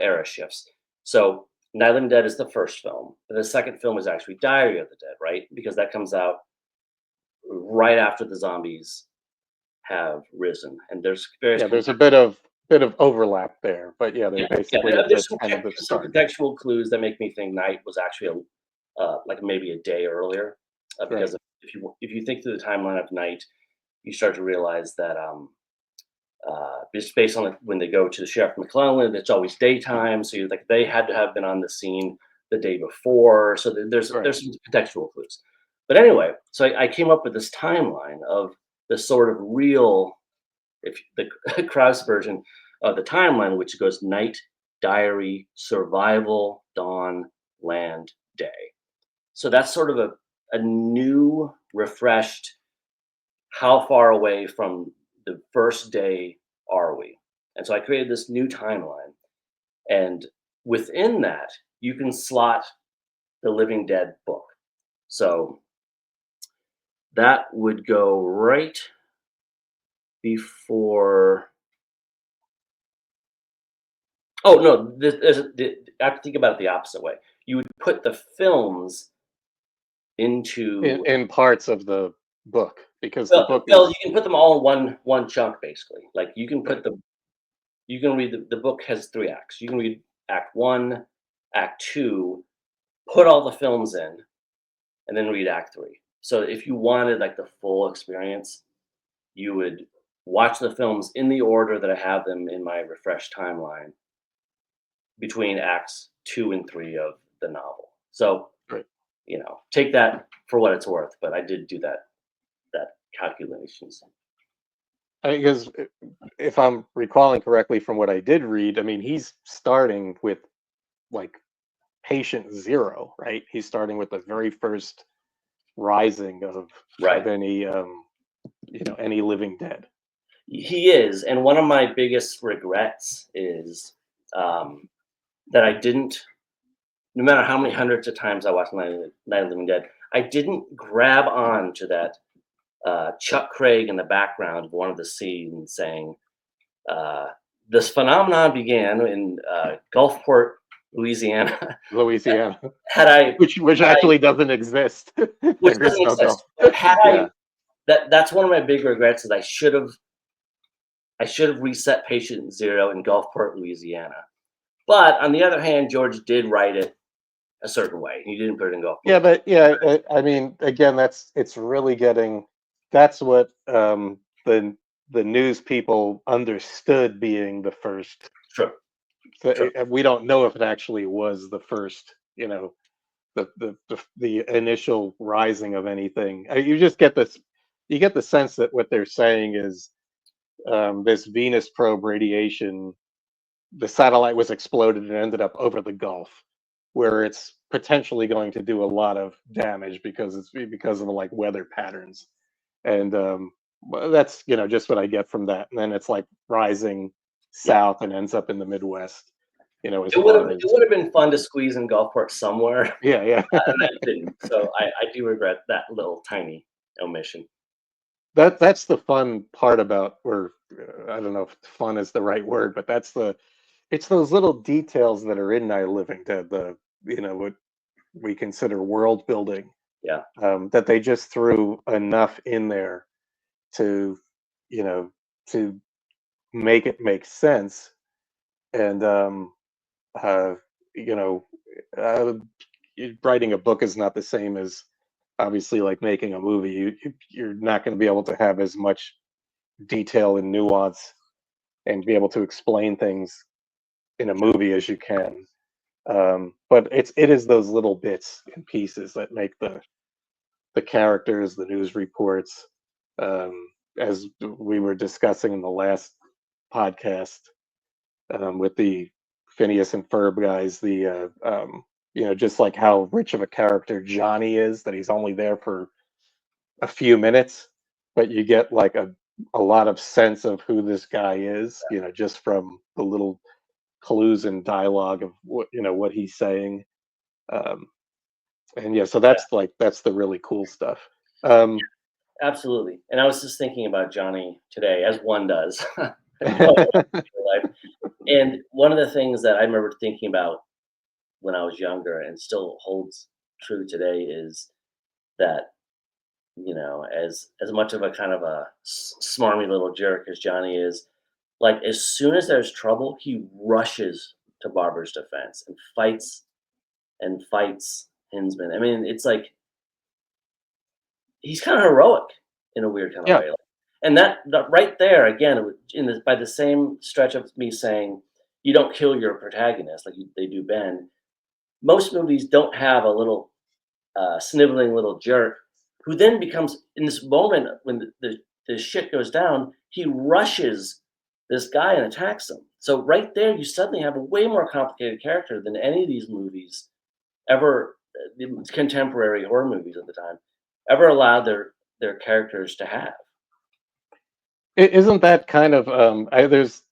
era shifts. So Night of the Living Dead is the first film, but the second film is actually Diary of the Dead, right? Because that comes out right after the zombies have risen, and there's various. Yeah, there's a bit of overlap there, but yeah, they're basically there's kind of the some start. contextual clues that make me think Night was actually like maybe a day earlier, because Right. if you think through the timeline of Night, you start to realize that just based on when they go to the Sheriff McClellan, it's always daytime, so you're like they had to have been on the scene the day before. So there's some contextual clues. But anyway, so I came up with this timeline of the sort of real, if the Kraus version of the timeline, which goes night, diary, survival, dawn, land, day. So that's sort of a new, refreshed, how far away from the first day are we? And so I created this new timeline. And within that, you can slot the Living Dead book. So that would go right before. Oh no, I have to think about it the opposite way. You would put the films into. in parts of the book, because the book Well, is you can put them all in one chunk basically. Like you can put you can read the book has 3 acts. You can read Act 1, Act 2, put all the films in, and then read Act 3. So if you wanted like the full experience, you would watch the films in the order that I have them in my refreshed timeline between acts 2 and 3 of the novel. So, right. Take that for what it's worth, but I did do that calculations. Because if I'm recalling correctly from what I did read, I mean, he's starting with like patient 0, right? He's starting with the very first rising of any any living dead. He is, and one of my biggest regrets is that I didn't, no matter how many hundreds of times I watched Night of the Living Dead, I didn't grab on to that Chuck Craig in the background of one of the scenes saying, this phenomenon began in Gulfport, Louisiana. Louisiana. Had I, which actually doesn't exist. Which doesn't exist. Had I, that's one of my big regrets is I should have reset patient 0 in Gulfport, Louisiana. But on the other hand, George did write it a certain way. He didn't put it in Gulfport. Yeah, but I mean, again, it's really getting. That's what the news people understood being the first. True. So True. We don't know if it actually was the first. The initial rising of anything. You just get this. You get the sense that what they're saying is this Venus probe radiation. The satellite was exploded and ended up over the Gulf, where it's potentially going to do a lot of damage because of the like weather patterns, and that's just what I get from that. And then it's like rising south and ends up in the Midwest. It would have been fun to squeeze in Gulfport somewhere. Yeah. And I didn't, so I do regret that little tiny omission. That's the fun part about, or I don't know if fun is the right word, but it's those little details that are in Night of the Living Dead, what we consider world building. Yeah. That they just threw enough in there to to make it make sense. And writing a book is not the same as obviously like making a movie. You're not going to be able to have as much detail and nuance and be able to explain things in a movie as you can. But it is those little bits and pieces that make the characters, the news reports, as we were discussing in the last podcast with the Phineas and Ferb guys, just like how rich of a character Johnny is, that he's only there for a few minutes, but you get like a lot of sense of who this guy is, just from the little clues and dialogue of what he's saying. So that's the really cool stuff. Absolutely. And I was just thinking about Johnny today, as one does. And one of the things that I remember thinking about when I was younger and still holds true today is that, as much of a kind of a smarmy little jerk as Johnny is, like as soon as there's trouble, he rushes to Barbara's defense and fights Hinsman. I mean, it's like he's kind of heroic in a weird kind of way. And that right there, again, by the same stretch of me saying you don't kill your protagonist like they do Ben, most movies don't have a little sniveling little jerk who then becomes, in this moment when the shit goes down, he rushes this guy and attacks him. So right there, you suddenly have a way more complicated character than any of these movies ever, the contemporary horror movies at the time, ever allowed their characters to have. Isn't that kind of there's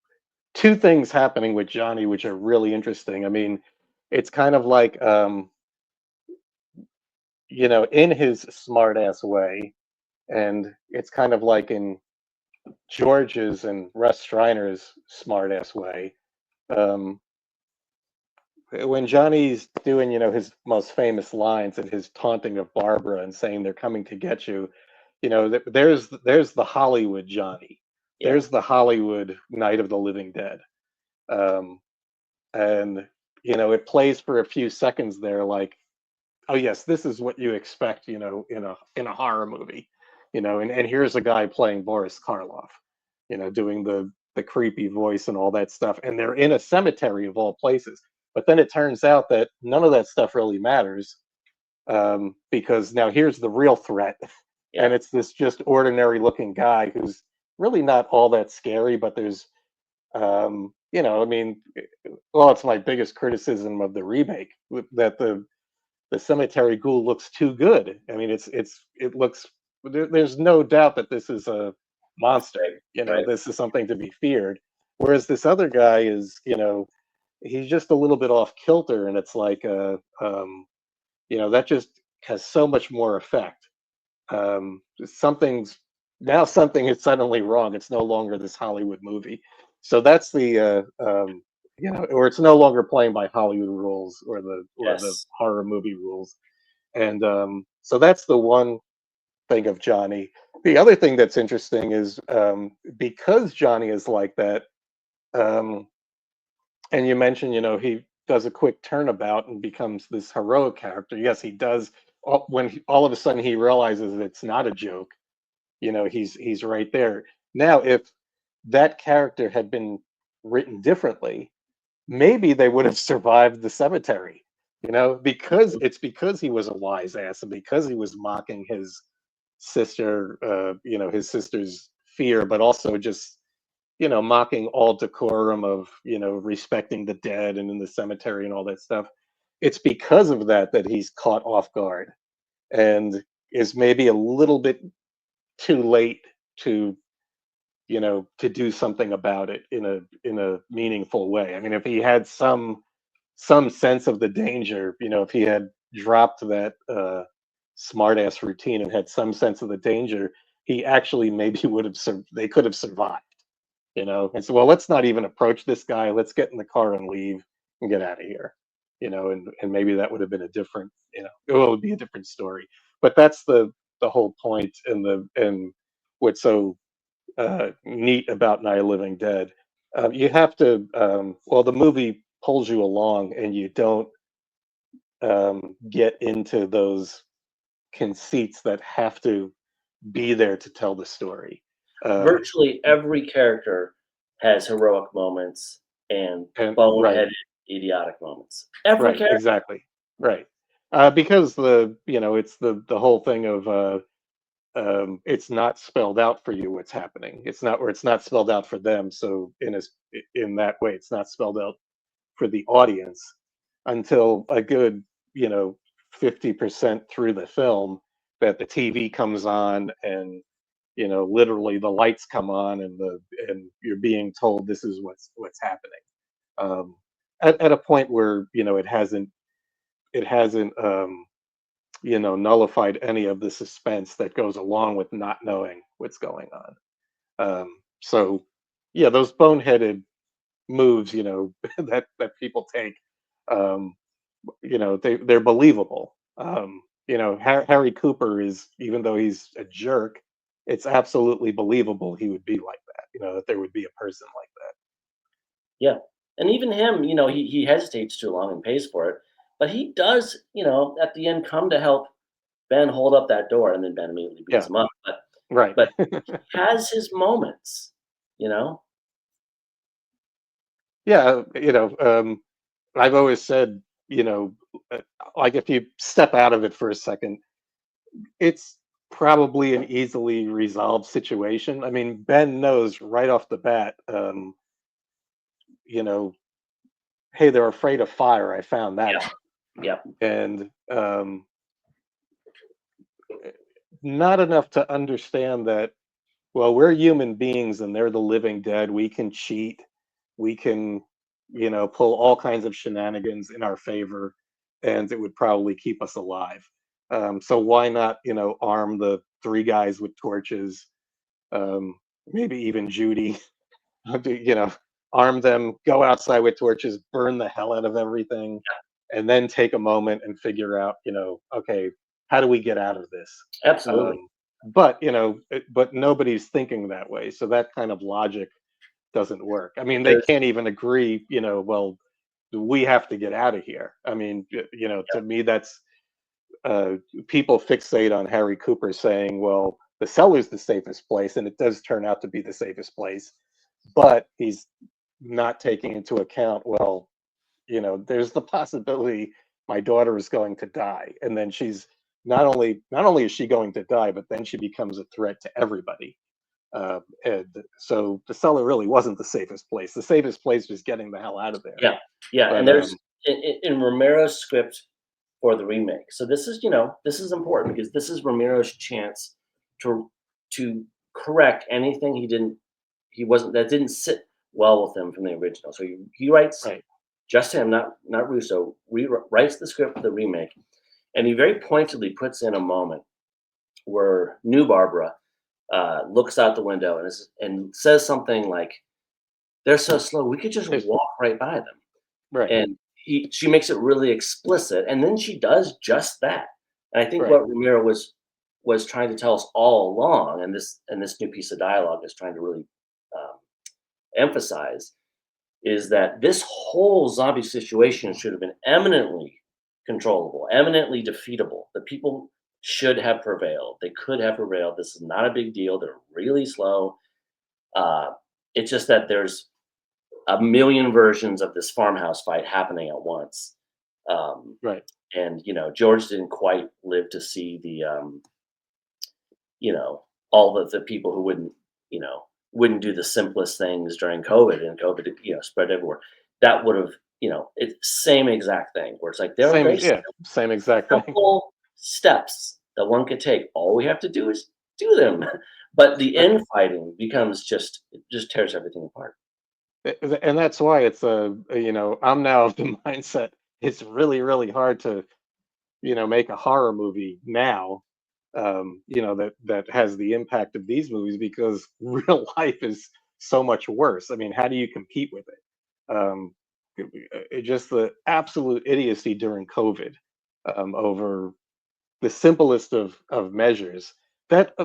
two things happening with Johnny which are really interesting. I mean, it's kind of like in his smart ass way, and it's kind of like in George's and Russ Striner's smart ass way. Um, when Johnny's doing, his most famous lines and his taunting of Barbara and saying they're coming to get you, there's the Hollywood Johnny. Yeah. There's the Hollywood Night of the Living Dead. And it plays for a few seconds there, like, oh yes, this is what you expect, in a horror movie, and here's a guy playing Boris Karloff, doing the creepy voice and all that stuff, and they're in a cemetery of all places. But then it turns out that none of that stuff really matters, because now here's the real threat, Yeah. and it's this just ordinary looking guy who's really not all that scary, but there's I mean, well, it's my biggest criticism of the remake, that the cemetery ghoul looks too good. I mean, it looks, there's no doubt that this is a monster. Right. This is something to be feared. Whereas this other guy is, he's just a little bit off kilter, and it's like that just has so much more effect. Something is suddenly wrong. It's no longer this Hollywood movie. So that's the or it's no longer playing by Hollywood rules or the Yes. horror movie rules. And so that's the one thing of Johnny. The other thing that's interesting is, because Johnny is like that, and you mentioned, he does a quick turnabout and becomes this heroic character. Yes, he does. When all of a sudden he realizes it's not a joke, he's right there. Now, if that character had been written differently, maybe they would have survived the cemetery, because he was a wise ass, and because he was mocking his sister, his sister's fear, but also just, mocking all decorum of, respecting the dead and in the cemetery and all that stuff. It's because of that he's caught off guard and is maybe a little bit too late to to do something about it in a meaningful way. I mean, if he had some sense of the danger, if he had dropped that smart ass routine and had some sense of the danger, he actually maybe would have they could have survived, and so, well, let's not even approach this guy, let's get in the car and leave and get out of here, and maybe that would have been a different, it would be a different story. But that's the whole point, and what's so neat about Night of the Living Dead. You have to, well, the movie pulls you along, and you don't get into those conceits that have to be there to tell the story. Virtually every character has heroic moments and And boneheaded, idiotic moments. Every right, character. exactly, right. Because it's the whole thing of it's not spelled out for you what's happening. It's not spelled out for them. So in that way, it's not spelled out for the audience until a good 50% through the film, that the TV comes on, and literally the lights come on, and you're being told this is what's happening. Um, at a point where it hasn't nullified any of the suspense that goes along with not knowing what's going on. So yeah, those boneheaded moves, that people take, um, they're believable. Harry Cooper is, even though he's a jerk, it's absolutely believable he would be like that. That there would be a person like that. Yeah. And even him, he hesitates too long and pays for it. But he does, at the end come to help Ben hold up that door, and then Ben immediately beats Yeah, him up. right. But he has his moments, you know? Yeah, I've always said, like, if you step out of it for a second, it's probably an easily resolved situation. I mean, Ben knows right off the bat, you know, hey, they're afraid of fire. I found that out. Yep. And not enough to understand that, well, we're human beings and they're the living dead. We can cheat. We can, pull all kinds of shenanigans in our favor, and it would probably keep us alive. So why not, arm the three guys with torches, maybe even Judy, arm them, go outside with torches, burn the hell out of everything, and then take a moment and figure out, okay, how do we get out of this? Absolutely. But nobody's thinking that way. So that kind of logic doesn't work. I mean, they can't even agree, well, we have to get out of here. I mean, to me, that's people fixate on Harry Cooper saying, well, the cellar's the safest place, and it does turn out to be the safest place, but he's not taking into account, well, there's the possibility my daughter is going to die, and then she's not only is she going to die, but then she becomes a threat to everybody. And so the cellar really wasn't the safest place. The safest place was getting the hell out of there. Yeah. But, and there's in Romero's script for the remake. So this is important because this is Romero's chance to correct anything that didn't sit well with him from the original. So he writes, right. Just him, not Russo, writes the script for the remake, and he very pointedly puts in a moment where new Barbara looks out the window and says something like, "They're so slow, we could just walk right by them." Right. And she makes it really explicit, and then she does just that. And I think Right. what Romero was trying to tell us all along, and this new piece of dialogue is trying to really emphasize, is that this whole zombie situation should have been eminently controllable, eminently defeatable. The people should have prevailed. They could have prevailed. This is not a big deal. They're really slow. It's just that there's a million versions of this farmhouse fight happening at once. Right. And, George didn't quite live to see the, all of the people who wouldn't do the simplest things during COVID, and COVID, spread everywhere. That would have, it's same exact thing where it's like there are same exact thing. Simple steps that one could take. All we have to do is do them. But the infighting becomes it just tears everything apart. And that's why it's I'm now of the mindset it's really, really hard to, make a horror movie now, that has the impact of these movies, because real life is so much worse. I mean, how do you compete with it? Just the absolute idiocy during COVID, over the simplest of measures that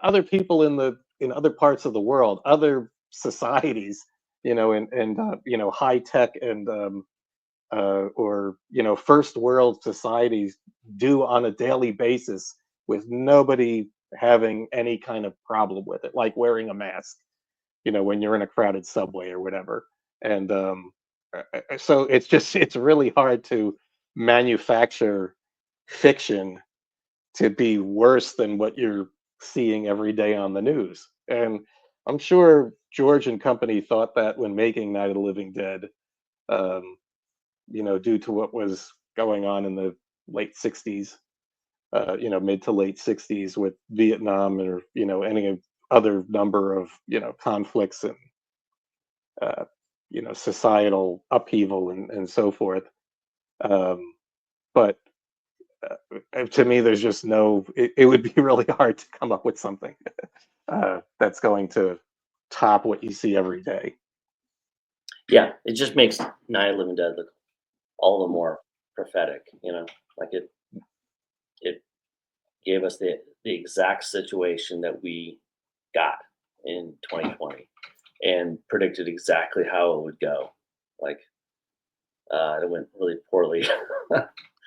other people in other parts of the world, other societies, and high tech and or first world societies do on a daily basis, with nobody having any kind of problem with it, like wearing a mask, when you're in a crowded subway or whatever. And so it's really hard to manufacture fiction to be worse than what you're seeing every day on the news. And I'm sure George and company thought that when making Night of the Living Dead, due to what was going on in the late 60s, mid to late 60s with Vietnam, or, any other number of, conflicts and, societal upheaval and so forth. But to me, there's just it would be really hard to come up with something that's going to top what you see every day. Yeah, it just makes Night of the Living Dead look all the more prophetic, like it gave us the exact situation that we got in 2020 and predicted exactly how it would go. Like it went really poorly.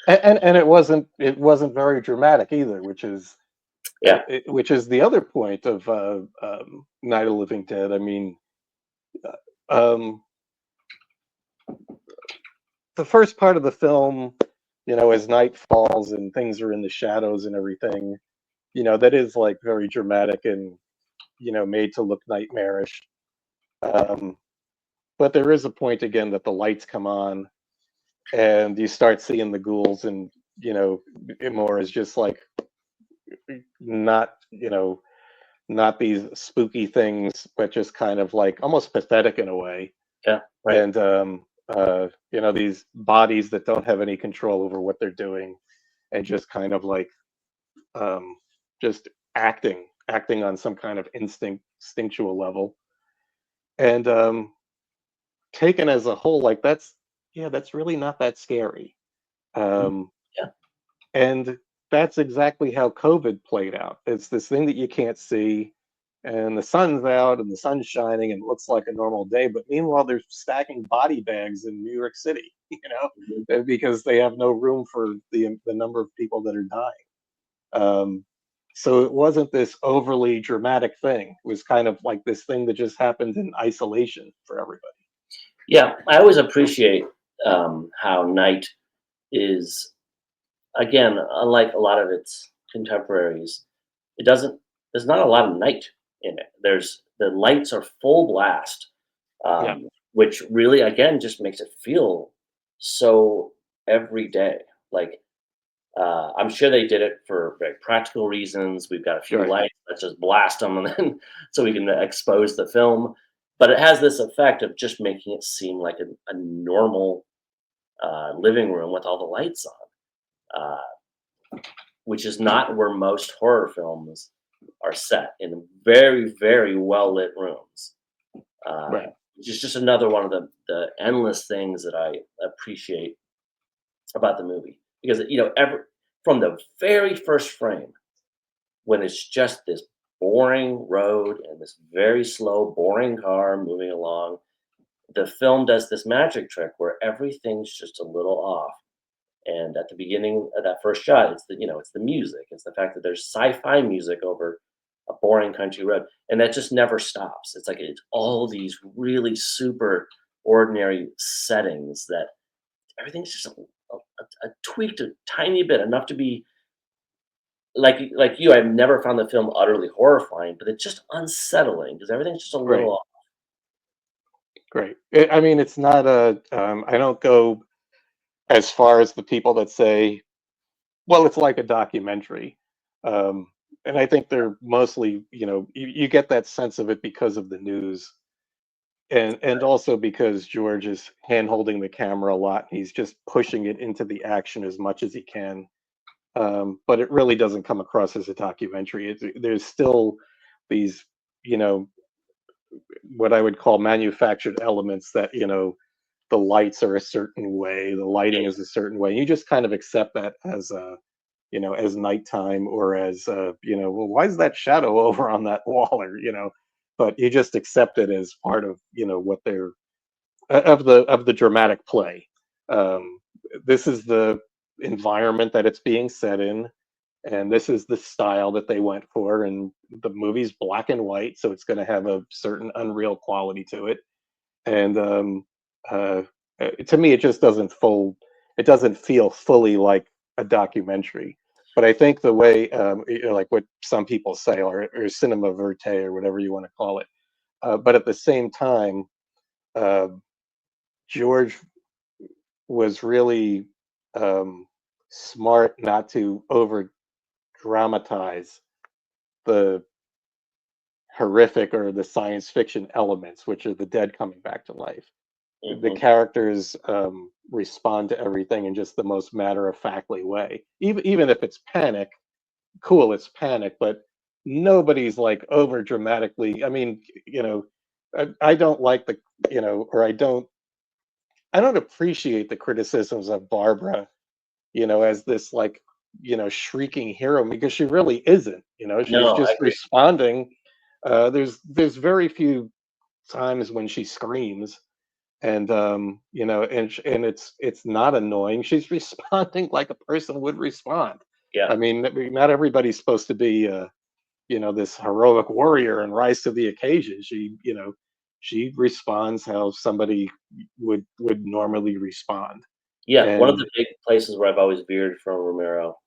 And it wasn't very dramatic either, which is which is the other point of Night of the Living Dead. I mean, the first part of the film, as night falls and things are in the shadows and everything, that is like very dramatic and made to look nightmarish. Um, but there is a point again that the lights come on and you start seeing the ghouls, and more as just like not not these spooky things, but just kind of like almost pathetic in a way. Yeah, right. And these bodies that don't have any control over what they're doing, and just kind of like just acting on some kind of instinctual level. And taken as a whole, like that's really not that scary. Mhm. Um, Yeah. and that's exactly how COVID played out. It's this thing that you can't see, and the sun's out and the sun's shining and it looks like a normal day. But meanwhile, they're stacking body bags in New York City, Mhm. because they have no room for the number of people that are dying. Um, so it wasn't this overly dramatic thing. It was kind of like this thing that just happened in isolation for everybody. Yeah, I always appreciate how Night is, again, unlike a lot of its contemporaries, it doesn't. There's not a lot of night in it. There's the lights are full blast, Yeah, which really, again, just makes it feel so everyday. Like I'm sure they did it for very practical reasons. We've got a few right, lights, let's just blast them, and then so we can expose the film. But it has this effect of just making it seem like a normal living room with all the lights on, which is not where most horror films are set, in very, very well lit rooms. Uh, right. which is just another one of the endless things that I appreciate about the movie, because from the very first frame, when it's just this boring road and this very slow, boring car moving along, the film does this magic trick where everything's just a little off. And at the beginning of that first shot, it's the music. It's the fact that there's sci-fi music over a boring country road, and that just never stops. It's like it's all these really super ordinary settings that everything's just tweaked a tiny bit, enough to be like you. I've never found the film utterly horrifying, but it's just unsettling because everything's just a Right. little off. Great. I mean, it's not a. I don't go as far as the people that say, "Well, it's like a documentary," and I think they're mostly, you get that sense of it because of the news, and also because George is hand holding the camera a lot. He's just pushing it into the action as much as he can, but it really doesn't come across as a documentary. There's still these, you know, what I would call manufactured elements that the lights are a certain way, the lighting is a certain way. You just kind of accept that as as nighttime, or as well, why is that shadow over on that wall, or but you just accept it as part of what they're of the dramatic play. Um, this is the environment that it's being set in, and this is the style that they went for, and the movie's black and white, so it's going to have a certain unreal quality to it. And uh, to me, it just doesn't fold. It doesn't feel fully like a documentary. But I think the way, like what some people say, or cinema verite, or whatever you want to call it. But at the same time, uh, George was really smart not to over dramatize the horrific or the science fiction elements, which are the dead coming back to life. The Hmm. characters respond to everything in just the most matter of factly way. Even if it's panic, cool, it's panic, but nobody's like over dramatically. I mean, I don't like the, or I don't appreciate the criticisms of Barbara, as this like, shrieking hero, because she really isn't. She's No, I just agree. responding. There's very few times when she screams, and and it's not annoying. She's responding like a person would respond. Yeah, I mean, not everybody's supposed to be this heroic warrior and rise to the occasion. She responds how somebody would normally respond. yeah. One of And the big places where I've always veered from Romero,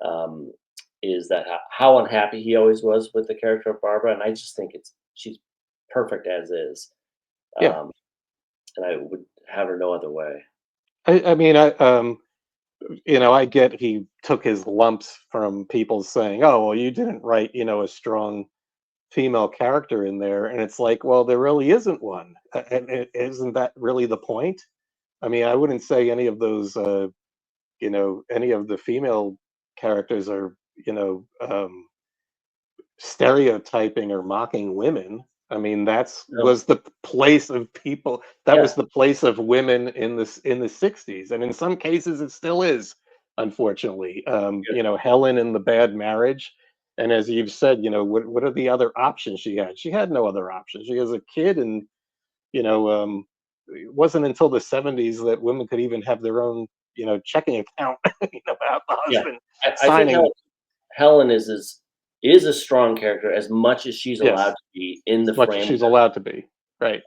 um, is that how unhappy he always was with the character of Barbara, and I just think she's perfect as is. Yeah. And I would have her no other way. I mean, I get he took his lumps from people saying, "Oh, well, you didn't write, a strong female character in there," and it's like, well, there really isn't one, and isn't that really the point? I mean, I wouldn't say any of those, any of the female characters are, stereotyping or mocking women. I mean, that's No. was the place of people. That was Yeah. the place of women in the '60s, and in some cases, it still is. Unfortunately, Yeah. Helen in the Bad Marriage, and as you've said, what are the other options she had? She had no other options. She has a kid, and you know, it wasn't until the '70s that women could even have their own, checking account, without the Yeah. husband I think signing. Helen is a strong character as much as she's allowed Yes, to be in the as much as framework, she's allowed to be. Right.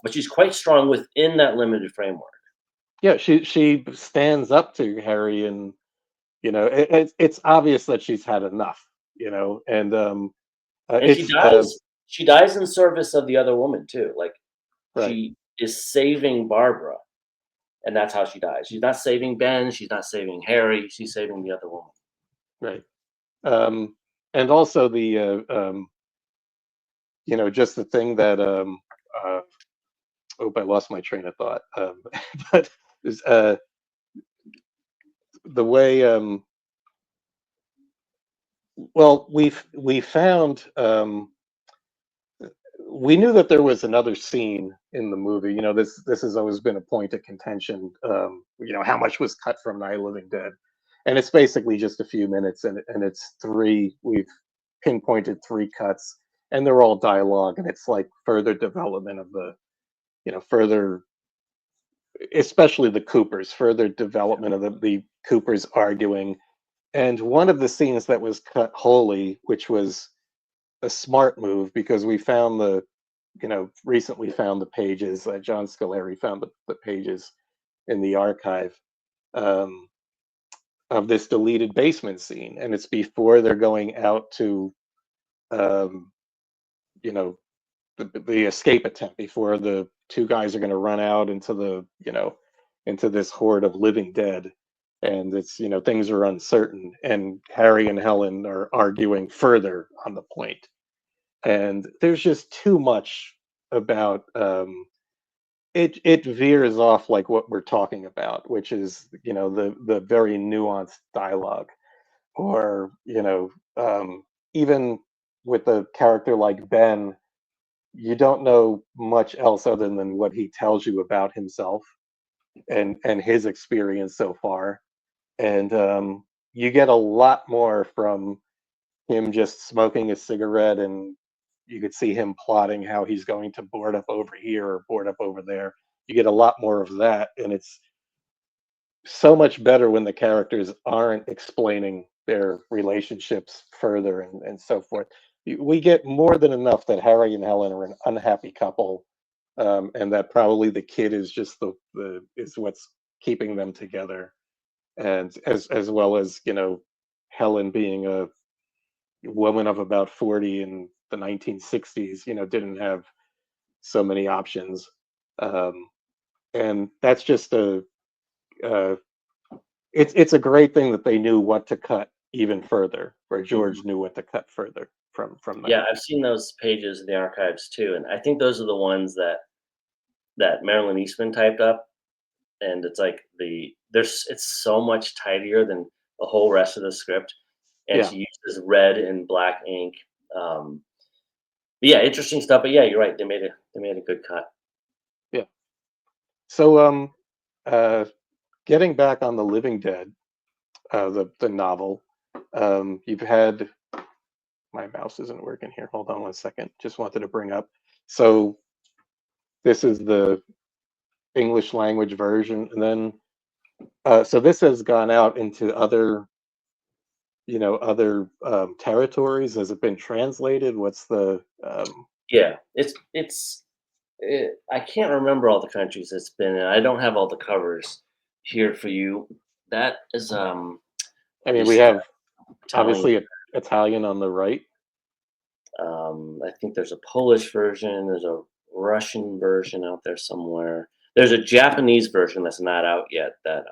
but she's quite strong within that limited framework. Yeah, she stands up to Harry, and it's obvious that she's had enough, and And she it's dies. She dies in service of the other woman too. Like right, she is saving Barbara, and that's how she dies. She's not saving Ben. She's not saving Harry. She's saving the other woman. right, and also the just the thing that uh, oh, I lost my train of thought, but is the way well we found we knew that there was another scene in the movie. This has always been a point of contention. How much was cut from Night of the Living Dead, and it's basically just a few minutes, and it's three. We've pinpointed three cuts, and they're all dialogue, and it's like further development of the, further, especially the Coopers, further development of the Coopers arguing. And one of the scenes that was cut wholly, which was a smart move because we found recently found the pages. John Scoleri found the pages in the archive, um, of this deleted basement scene, and it's before they're going out to, um, you know, the escape attempt, before the two guys are going to run out into into this horde of living dead, and it's things are uncertain, and Harry and Helen are arguing further on the point, and there's just too much about, it veers off like what we're talking about, which is the very nuanced dialogue, or even with a character like Ben, you don't know much else other than what he tells you about himself and his experience so far, and you get a lot more from him just smoking a cigarette, and you could see him plotting how he's going to board up over here or board up over there. You get a lot more of that, and it's so much better when the characters aren't explaining their relationships further, and so forth. We get more than enough that Harry and Helen are an unhappy couple, and that probably the kid is just the is what's keeping them together, and as well as Helen being a woman of about 40 in the 1960s, didn't have so many options. Um, and that's just uh, it's a great thing that they knew what to cut even further, where Mhm. George knew what to cut further from Yeah, that. I've seen those pages in the archives too, and I think those are the ones that Marilyn Eastman typed up, and it's like it's so much tidier than the whole rest of the script, and Yeah, she uses red and black ink. But yeah, interesting stuff. But yeah, you're right. They made a good cut. yeah. So uh, getting back on the Living Dead, the novel, you've had, my mouse isn't working here. Hold on one second. Just wanted to bring up. So this is the English language version, and then so this has gone out into other territories. Has it been translated? What's the Yeah, I can't remember all the countries it's been in. I don't have all the covers here for you. That is I mean, we just have telling obviously you. Italian on the right. I think there's a Polish version. There's a Russian version out there somewhere. There's a Japanese version that's not out yet that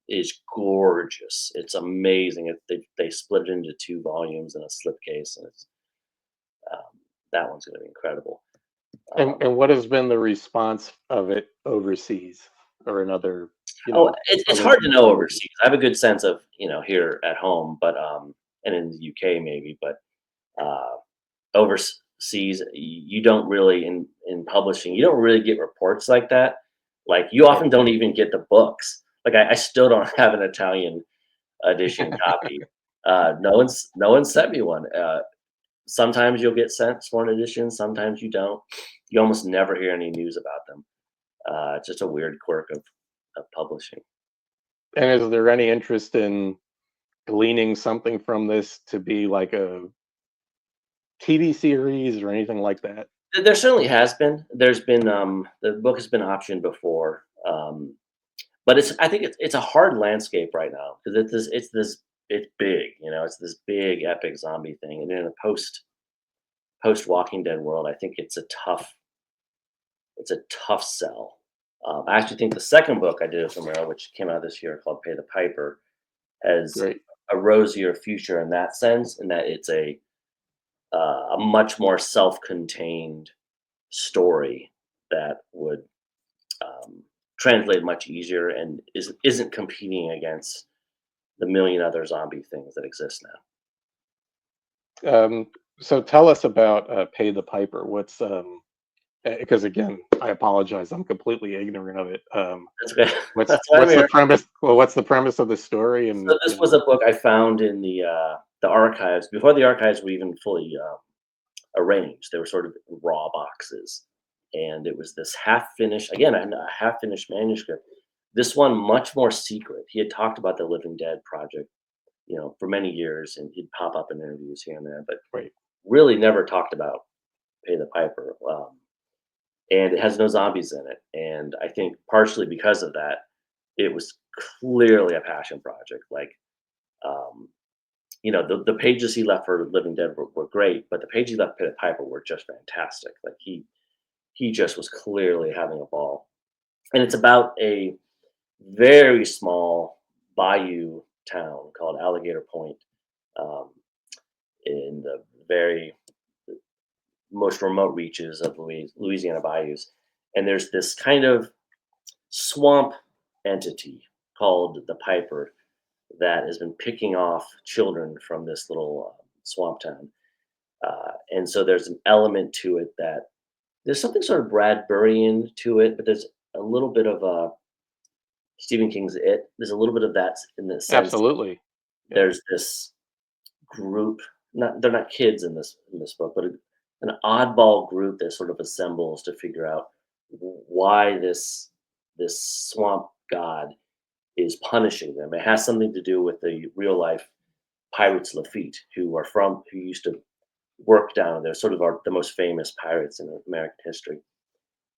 is gorgeous. It's amazing. They split it into 2 volumes in a slipcase, and it's that one's going to be incredible. And what has been the response of it overseas or in other? It's hard to know overseas. I have a good sense of here at home, but and in the UK maybe, but overseas you don't really in publishing you don't really get reports like that. Like you often don't even get the books. Like I still don't have an Italian edition copy. No one's sent me one. Sometimes you'll get sent sworn editions, sometimes you don't. You almost never hear any news about them. It's just a weird quirk of publishing. And is there any interest in gleaning something from this to be like a TV series or anything like that? There certainly has been. There's been the book has been optioned before, but I think it's a hard landscape right now because it's big. It's this big epic zombie thing, and in a post Walking Dead world, I think it's a tough sell. I actually think the second book I did with Romero, which came out this year, called Pay the Piper, has Great. a rosier future in that sense, in that it's a much more self-contained story that would translate much easier and isn't competing against the million other zombie things that exist now. So tell us about Pay the Piper. What's because again, I apologize, I'm completely ignorant of it. That's good. What's That's why I'm what's the here. premise? Well, what's the premise of the story? And So this was a book I found in the archives before the archives were even fully arranged. They were sort of raw boxes, and it was this half-finished, again, a half-finished manuscript. This one much more secret. He had talked about the Living Dead project, for many years, and he'd pop up in interviews here and there, but right. really never talked about Pay the Piper. And it has no zombies in it, and I think partially because of that, it was clearly a passion project. Like, the pages he left for Living Dead were great, but the pages he left for Pay the Piper were just fantastic. Like he just was clearly having a ball, and it's about a very small bayou town called Alligator Point, in the very most remote reaches of Louisiana bayous. And there's this kind of swamp entity called the Piper that has been picking off children from this little swamp town. And so there's an element to it that there's something sort of Bradburian to it, but there's a little bit of Stephen King's It. There's a little bit of that in the sense. Absolutely. There's this group. They're not kids in this book, but an oddball group that sort of assembles to figure out why this swamp god is punishing them. It has something to do with the real life pirates Lafitte, who used to work down there, sort of the most famous pirates in American history.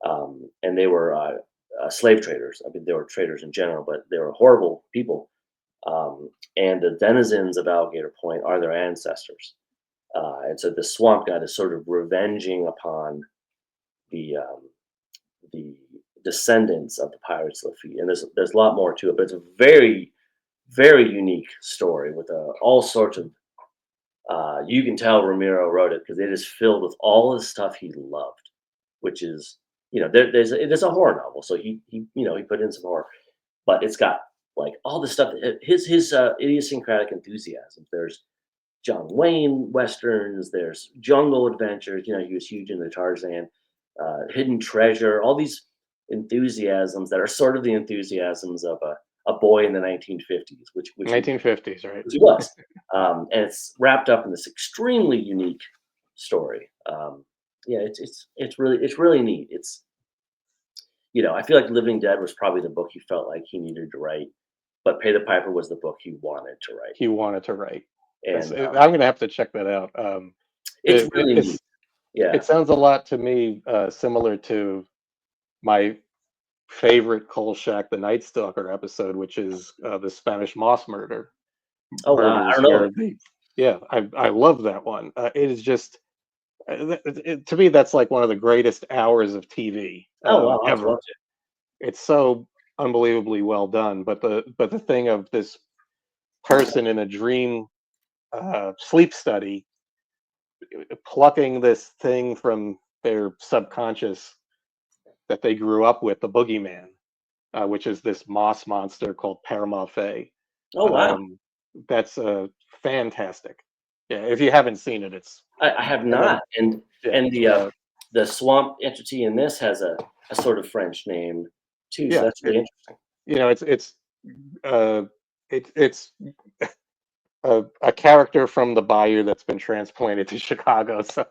And they were slave traders. I mean, they were traders in general, but they were horrible people. And the denizens of Alligator Point are their ancestors. And so the swamp god is sort of revenging upon the descendants of the pirates Lafitte. And there's a lot more to it, but it's a very, very unique story with all sorts of. You can tell Romero wrote it because it is filled with all the stuff he loved, which is there's a horror novel, so he put in some horror, but it's got like all the stuff. His idiosyncratic enthusiasms. There's John Wayne westerns. There's jungle adventures. He was huge into Tarzan, hidden treasure. All these enthusiasms that are sort of the enthusiasms of a boy in the 1950s, which 1950s, right? Which he was, and it's wrapped up in this extremely unique story. It's really neat. It's I feel like Living Dead was probably the book he felt like he needed to write, but Pay the Piper was the book he wanted to write. He wanted to write. And I'm going to have to check that out. It's really neat. Yeah, it sounds a lot to me similar to my favorite Kolchak the Night Stalker episode, which is the Spanish moss murder. Oh, wow. I don't know. Yeah, I love that one. It is just to me that's like one of the greatest hours of TV Oh wow, I would love ever. It's so unbelievably well done. But the thing of this person in a dream sleep study plucking this thing from their subconscious that they grew up with, the boogeyman, which is this moss monster called Paramount. Oh wow, That's fantastic. Yeah, if you haven't seen it, it's I have and then not, and yeah, and the swamp entity in this has a sort of French name too, so yeah, that's really interesting. it's uh, it's a character from the Bayou that's been transplanted to Chicago. So,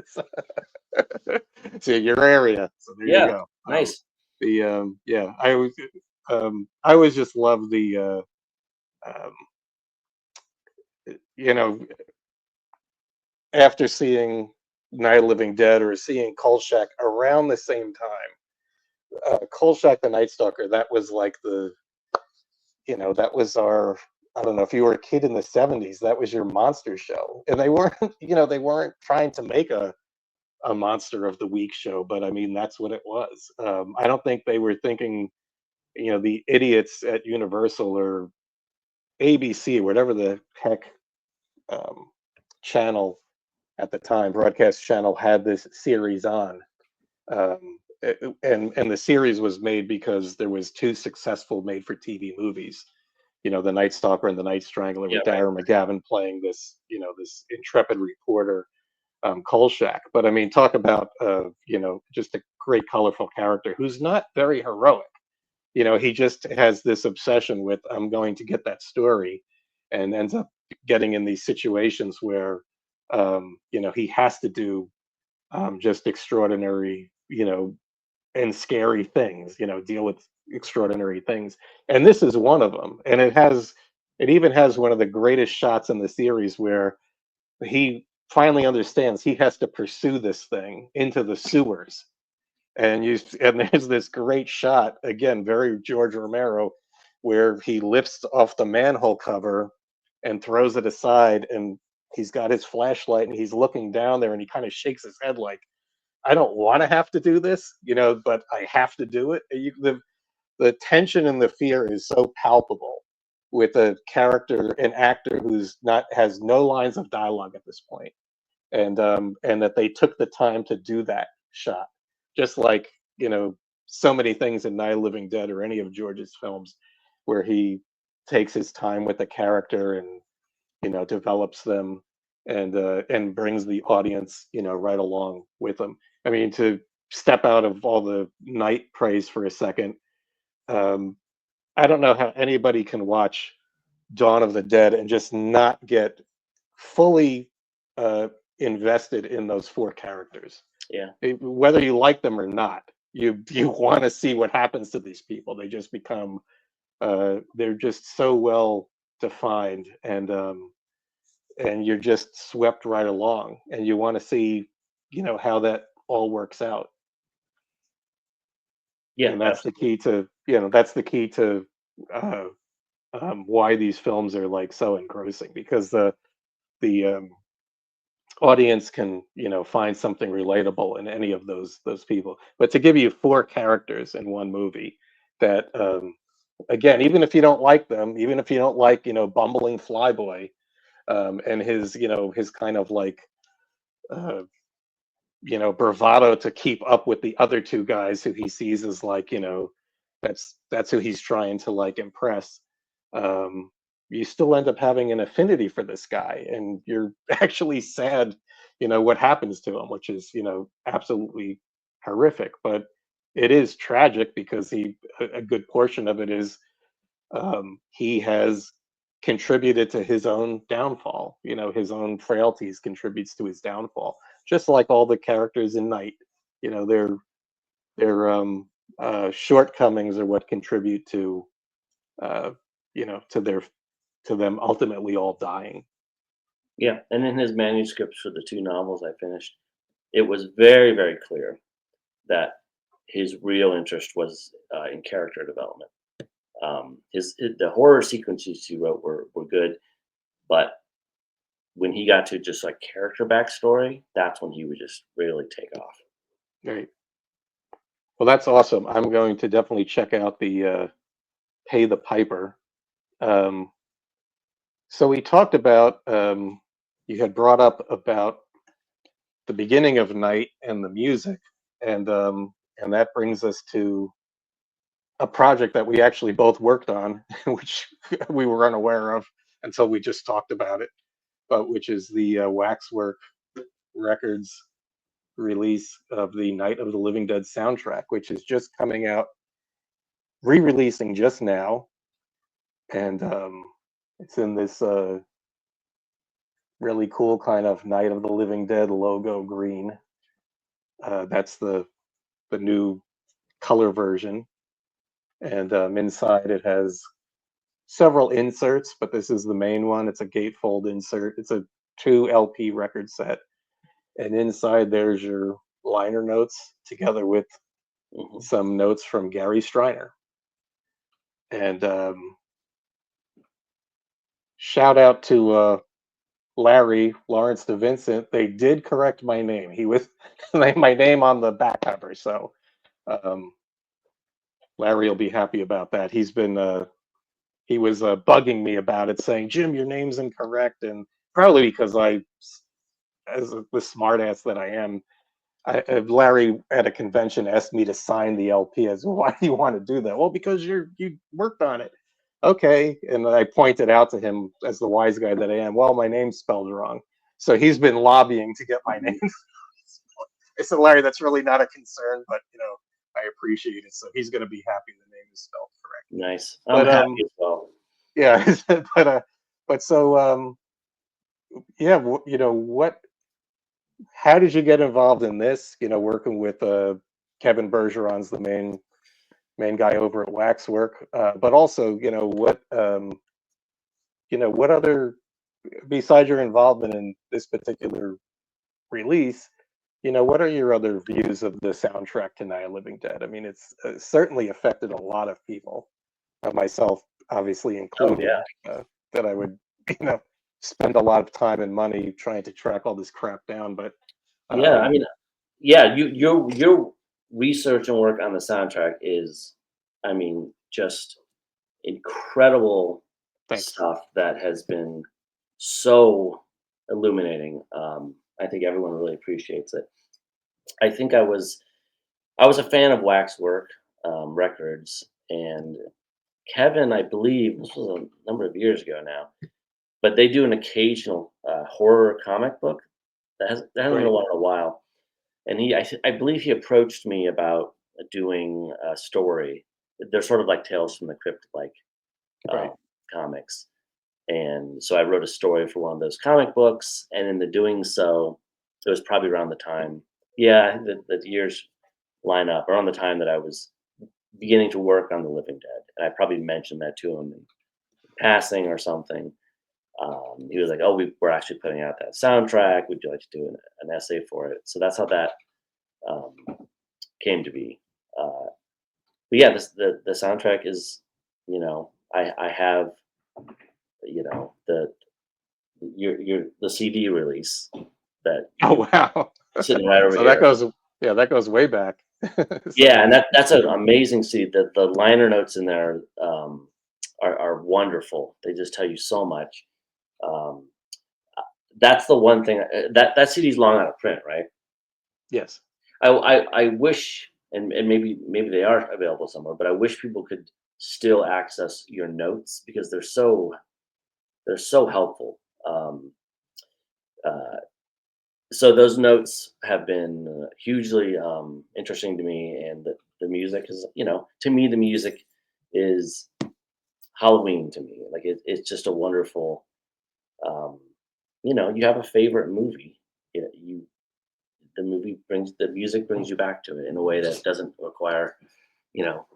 so, so your area. So there you Yeah, go. nice. Yeah, I always just love the um, you know after seeing Night of the Living Dead or seeing Kolchak around the same time. Kolchak the Night Stalker. That was like that was our. I don't know if you were a kid in the '70s. That was your monster show, and they weren't they weren't trying to make a monster of the week show, but I mean that's what it was. I don't think they were thinking the idiots at Universal or ABC, whatever the heck um, channel at the time, broadcast channel had this series on. And the series was made because there was two successful made for TV movies. The Night Stalker and the Night Strangler Yeah, with right. Darren McGavin playing this intrepid reporter, Kolchak. But I mean, talk about just a great colorful character who's not very heroic. He just has this obsession with I'm going to get that story, and ends up getting in these situations where he has to do just extraordinary, and scary things, deal with extraordinary things. And this is one of them. And it even has one of the greatest shots in the series where he finally understands he has to pursue this thing into the sewers. And there's this great shot, again, very George Romero, where he lifts off the manhole cover and throws it aside, and he's got his flashlight and he's looking down there and he kind of shakes his head like, I don't want to have to do this, but I have to do it. The tension and the fear is so palpable with a character, an actor who's not has no lines of dialogue at this point, and that they took the time to do that shot, just like so many things in Night of the Living Dead or any of George's films, where he takes his time with the character and develops them and brings the audience right along with them. I mean, to step out of all the night praise for a second, um, I don't know how anybody can watch Dawn of the Dead and just not get fully invested in those four characters. Yeah, Whether you like them or not, you want to see what happens to these people. They just become they're just so well defined, and you're just swept right along, and you want to see how that all works out. yeah, And that's the absolutely. key to that's the key to uh, why these films are like so engrossing, because the audience can find something relatable in any of those people. But to give you four characters in one movie that again, even if you don't like them, even if you don't like bumbling flyboy, and his kind of like uh, bravado to keep up with the other two guys who he sees as like that's who he's trying to like impress. um you still end up having an affinity for this guy, and you're actually sad what happens to him, which is absolutely horrific. But it is tragic because a good portion of it is he has contributed to his own downfall. His own frailties contributes to his downfall, just like all the characters in Night. Their shortcomings are what contribute to uh, to them ultimately all dying. Yeah, and in his manuscripts for the two novels I finished, it was very, very clear that his real interest was in character development. The horror sequences he wrote were good, but when he got to just like character backstory, that's when he would just really take off. Right. Well, that's awesome. I'm going to definitely check out the Pay the Piper. Um, so we talked about, you had brought up about the beginning of Night and the music, and that brings us to a project that we actually both worked on, which we were unaware of until we just talked about it, but which is the Waxwork Records release of the Night of the Living Dead soundtrack, which is just coming out, re-releasing just now, and it's in this really cool kind of Night of the Living Dead logo green. That's the new color version, and inside it has several inserts, but this is the main one. It's a gatefold insert. It's a 2 LP record set, and inside there's your liner notes together with some notes from Gary Striner. And shout out to Larry Lawrence DeVincent. They did correct my name. He was my name on the back cover, so Larry will be happy about that. He was bugging me about it, saying, "Jim, your name's incorrect," and probably because I, as the smartass that I am, Larry at a convention asked me to sign the LP. As, why do you want to do that? Well, because you worked on it. Okay, and I pointed out to him, as the wise guy that I am, well, my name's spelled wrong. So he's been lobbying to get my name. I said, Larry, that's really not a concern, but I appreciate it. So he's going to be happy the name is spelled correct. Nice. I'm happy as well. Yeah, but so yeah, what? How did you get involved in this? Working with Kevin Bergeron's the main guy over at Waxwork, but also what other, besides your involvement in this particular release, what are your other views of the soundtrack to Night of the Living Dead? I mean, it's certainly affected a lot of people, myself obviously included. That I would spend a lot of time and money trying to track all this crap down, but I mean, your research and work on the soundtrack is, I mean, just incredible stuff that has been so illuminating. I think everyone really appreciates it. I think I was a fan of Waxwork Records, and Kevin, I believe this was a number of years ago now, but they do an occasional horror comic book that hasn't been a while. And I believe he approached me about doing a story. They're sort of like Tales from the Crypt, like comics. And so I wrote a story for one of those comic books. And in the doing so, it was probably around the time, the years line up, around the time that I was beginning to work on The Living Dead. And I probably mentioned that to him in passing or something. He was like, "Oh, we're actually putting out that soundtrack. Would you like to do an essay for it?" So that's how that came to be. But yeah, the soundtrack is, I have, the CD release that. Oh wow! Sitting right over so here. that goes way back. Yeah, and that's an amazing CD. The liner notes in there are wonderful. They just tell you so much. That's the one thing that CD's long out of print, right? Yes. I wish, and maybe they are available somewhere, but I wish people could still access your notes because they're so helpful. So those notes have been hugely interesting to me, and the music is, to me, the music is Halloween to me. Like it's just a wonderful. You have a favorite movie. The music brings you back to it in a way that doesn't require,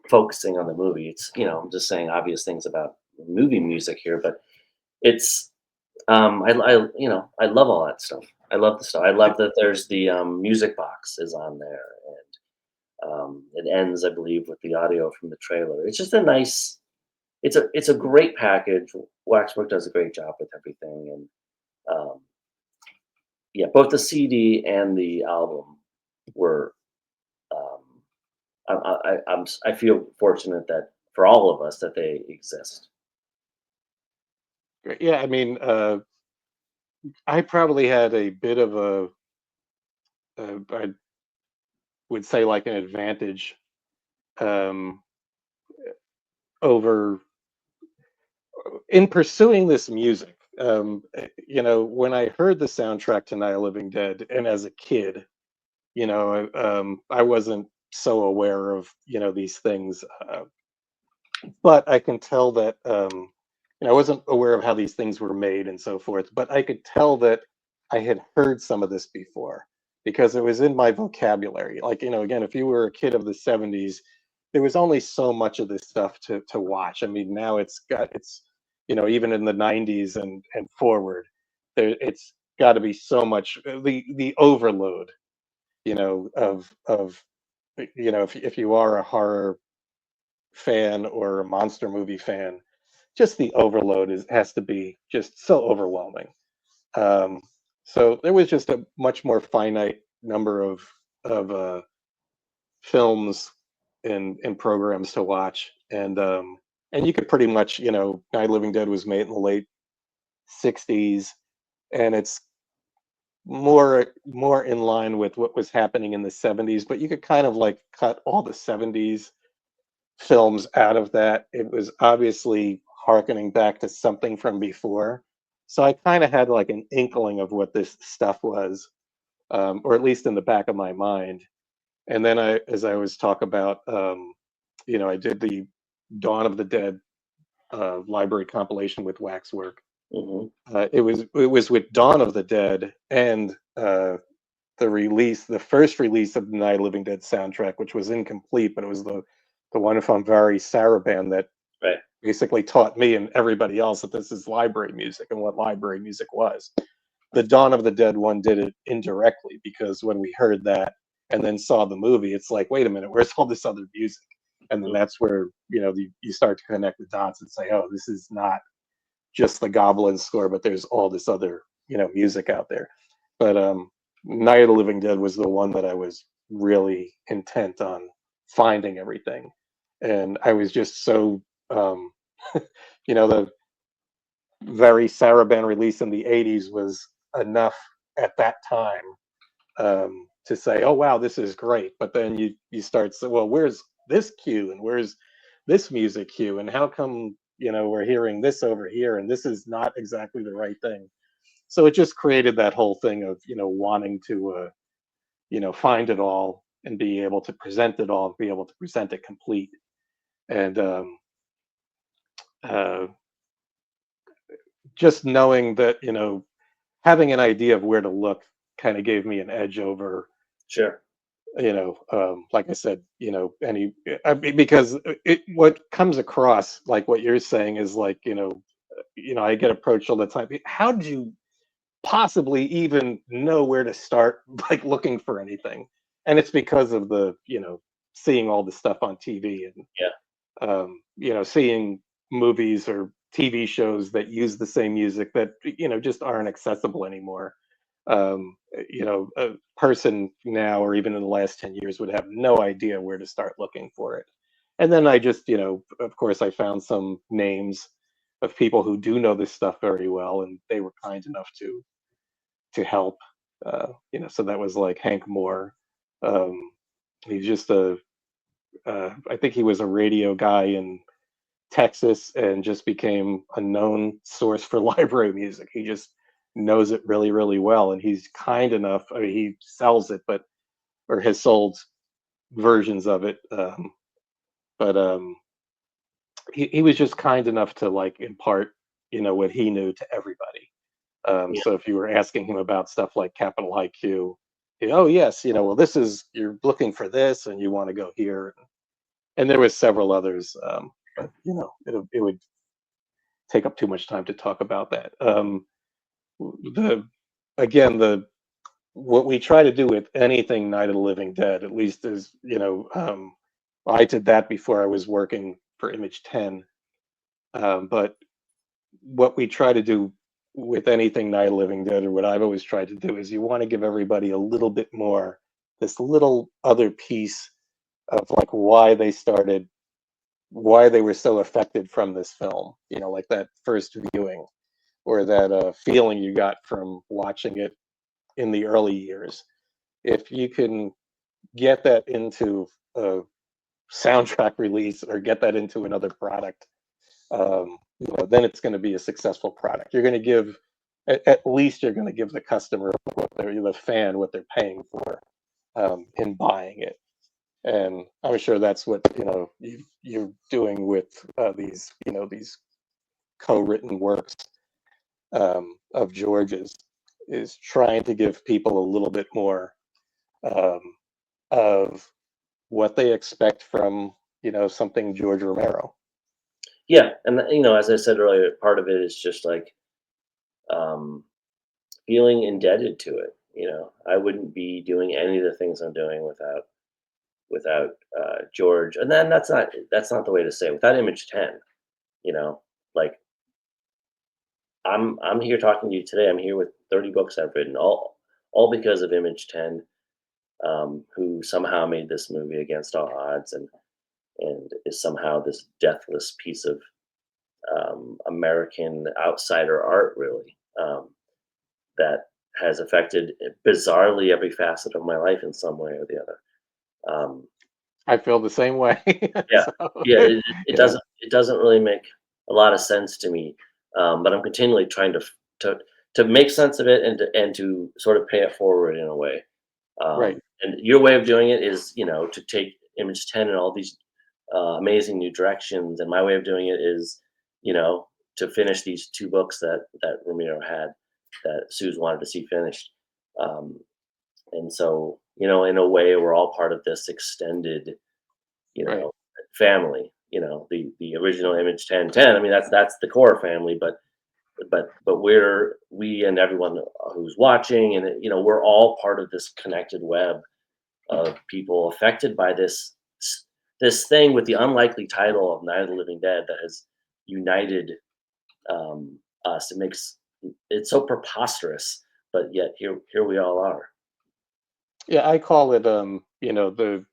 focusing on the movie. It's, I'm just saying obvious things about movie music here, but it's, I love all that stuff. I love the stuff. I love that there's the music box is on there, and it ends, I believe, with the audio from the trailer. It's just a nice. It's a great package. Waxwork does a great job with everything, and um, yeah, both the CD and the album were. I feel fortunate that for all of us that they exist. Great. Yeah, I mean, I probably had a bit of I would say like an advantage um, over in pursuing this music. When I heard the soundtrack to Night of the Living Dead, and as a kid, I wasn't so aware of these things, but I can tell that I wasn't aware of how these things were made and so forth. But I could tell that I had heard some of this before because it was in my vocabulary. Like again, if you were a kid of the '70s, there was only so much of this stuff to watch. I mean, now it's even in the '90s and forward, it's got to be so much the overload of if you are a horror fan or a monster movie fan, just the overload has to be just so overwhelming. Um, so there was just a much more finite number of films and programs to watch, and you could pretty much Night of the Living Dead was made in the late '60s, and it's more in line with what was happening in the '70s, but you could kind of like cut all the '70s films out of that. It was obviously harkening back to something from before. So I kind of had like an inkling of what this stuff was, or at least in the back of my mind. And then as I always talk about, I did the Dawn of the Dead library compilation with Waxwork. Hmm. It was with Dawn of the Dead and the first release of the Night of the Living Dead soundtrack, which was incomplete, but it was the one from Vari Saraban that Right. basically taught me and everybody else that this is library music and what library music was. The Dawn of the Dead one did it indirectly because when we heard that and then saw the movie, it's like, wait a minute, where's all this other music? And then that's where you start to connect the dots and say, oh, this is not just the Goblin score, but there's all this other music out there. But Night of the Living Dead was the one that I was really intent on finding everything, and I was just so the very Saraban release in the '80s was enough at that time to say, oh wow, this is great. But then you start saying, well, where's this cue and where's this music cue and how come we're hearing this over here and this is not exactly the right thing. So it just created that whole thing of wanting to find it all and be able to present it all, be able to present it complete. And uh, just knowing that having an idea of where to look kind of gave me an edge over Sure. like I said, because what comes across like what you're saying is like I get approached all the time. How did you possibly even know where to start like looking for anything? And it's because of the seeing all the stuff on TV and Yeah. seeing movies or TV shows that use the same music that just aren't accessible anymore. A person now or even in the last 10 years would have no idea where to start looking for it. And then I just of course I found some names of people who do know this stuff very well, and they were kind enough to help. So that was like Hank Moore. He's just I think he was a radio guy in Texas and just became a known source for library music. He just knows it really, really well, and he's kind enough. I mean, he sells it, or has sold versions of it. But he was just kind enough to like impart, what he knew to everybody. Yeah. So if you were asking him about stuff like Capital IQ, oh yes, well this is you're looking for this and you want to go here, and there was several others. But it would take up too much time to talk about that. The again the what we try to do with anything Night of the Living Dead, at least is I did that before I was working for Image 10, but what we try to do with anything Night of the Living Dead, or what I've always tried to do, is you want to give everybody a little bit more, this little other piece of like why they started, why they were so affected from this film. You know, like that first viewing, or that feeling you got from watching it in the early years. If you can get that into a soundtrack release or get that into another product, you know, then it's going to be a successful product. You're going to give, at least you're going to give the customer, what they're, the fan, what they're paying for in buying it. And I'm sure that's what, you know, you're doing with these, you know, these co-written works of George's, is trying to give people a little bit more um, of what they expect from, you know, something George Romero. Yeah, and you know, as I said earlier, part of it is just like um, feeling indebted to it. You know, I wouldn't be doing any of the things I'm doing without George. And then that's not the way to say it. Without Image 10, you know, like I'm here talking to you today. I'm here with 30 books I've written, all because of Image 10, who somehow made this movie against all odds, and is somehow this deathless piece of American outsider art, really, that has affected bizarrely every facet of my life in some way or the other. Um, I feel the same way. yeah, So, yeah, it yeah, doesn't really make a lot of sense to me, but I'm continually trying to to make sense of it, and to sort of pay it forward in a way. right. And your way of doing it is, you know, to take Image 10 and all these amazing new directions, and my way of doing it is, you know, to finish these two books that Romero had, that Suze wanted to see finished. Um, and so, you know, in a way, we're all part of this extended, you Right. know, family. You know, the original Image 1010. I mean, that's the core family, but we and everyone who's watching, and you know, we're all part of this connected web of people affected by this thing with the unlikely title of Night of the Living Dead that has united us. It's so preposterous, but yet here we all are. Yeah, I call it, you know, the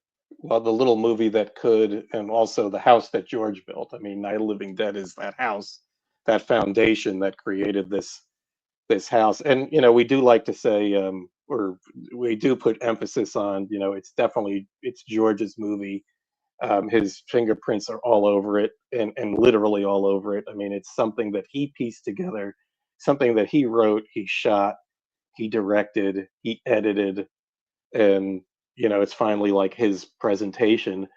little movie that could, and also the house that George built. I mean, Night of the Living Dead is that house, that foundation that created this house. And you know, we do like to say, or we do put emphasis on, you know, it's George's movie. His fingerprints are all over it, and literally all over it. I mean, it's something that he pieced together, something that he wrote, he shot, he directed, he edited, and you know, it's finally like his presentation.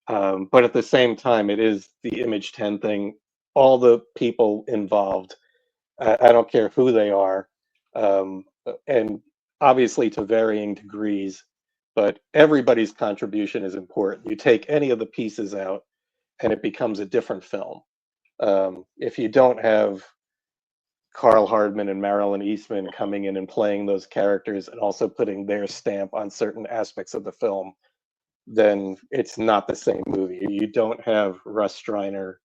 But at the same time, it is the Image 10 thing. All the people involved, I don't care who they are, and obviously to varying degrees, but everybody's contribution is important. You take any of the pieces out, and it becomes a different film. If you don't have Carl Hardman and Marilyn Eastman coming in and playing those characters and also putting their stamp on certain aspects of the film, then it's not the same movie. You don't have Russ Streiner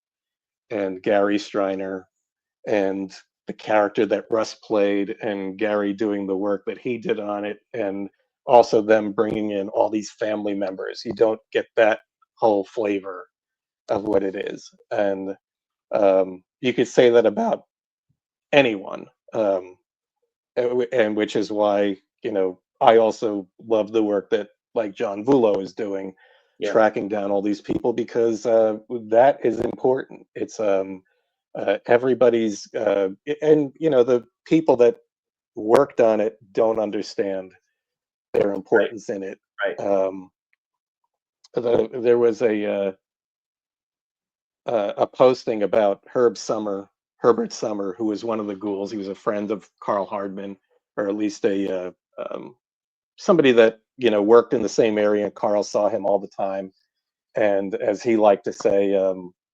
and Gary Streiner and the character that Russ played, and Gary doing the work that he did on it, and also them bringing in all these family members. You don't get that whole flavor of what it is. And you could say that about anyone. And which is why, you know, I also love the work that like John Vulo is doing, Yeah, tracking down all these people, because that is important. It's everybody's and you know, the people that worked on it don't understand their right, importance in it. right. um, there was a posting about Herbert Summer, who was one of the ghouls. He was a friend of Carl Hardman, or at least somebody that, you know, worked in the same area, and Carl saw him all the time. And as he liked to say,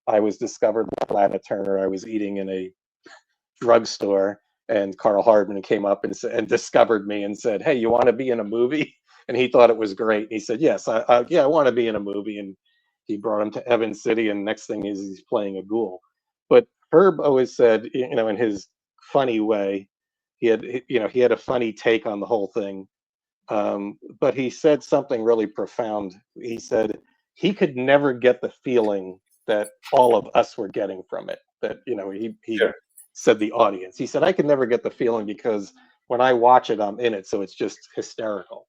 I was discovered by Lana Turner. I was eating in a drugstore, and Carl Hardman came up and discovered me and said, "Hey, you want to be in a movie?" And he thought it was great. And he said, "Yes, yeah, I want to be in a movie." And he brought him to Evans City, and next thing is he's playing a ghoul. But Herb always said, you know, in his funny way. He had a funny take on the whole thing. But he said something really profound. He said he could never get the feeling that all of us were getting from it. That, he Sure. said the audience. He said, I could never get the feeling because when I watch it, I'm in it. So it's just hysterical.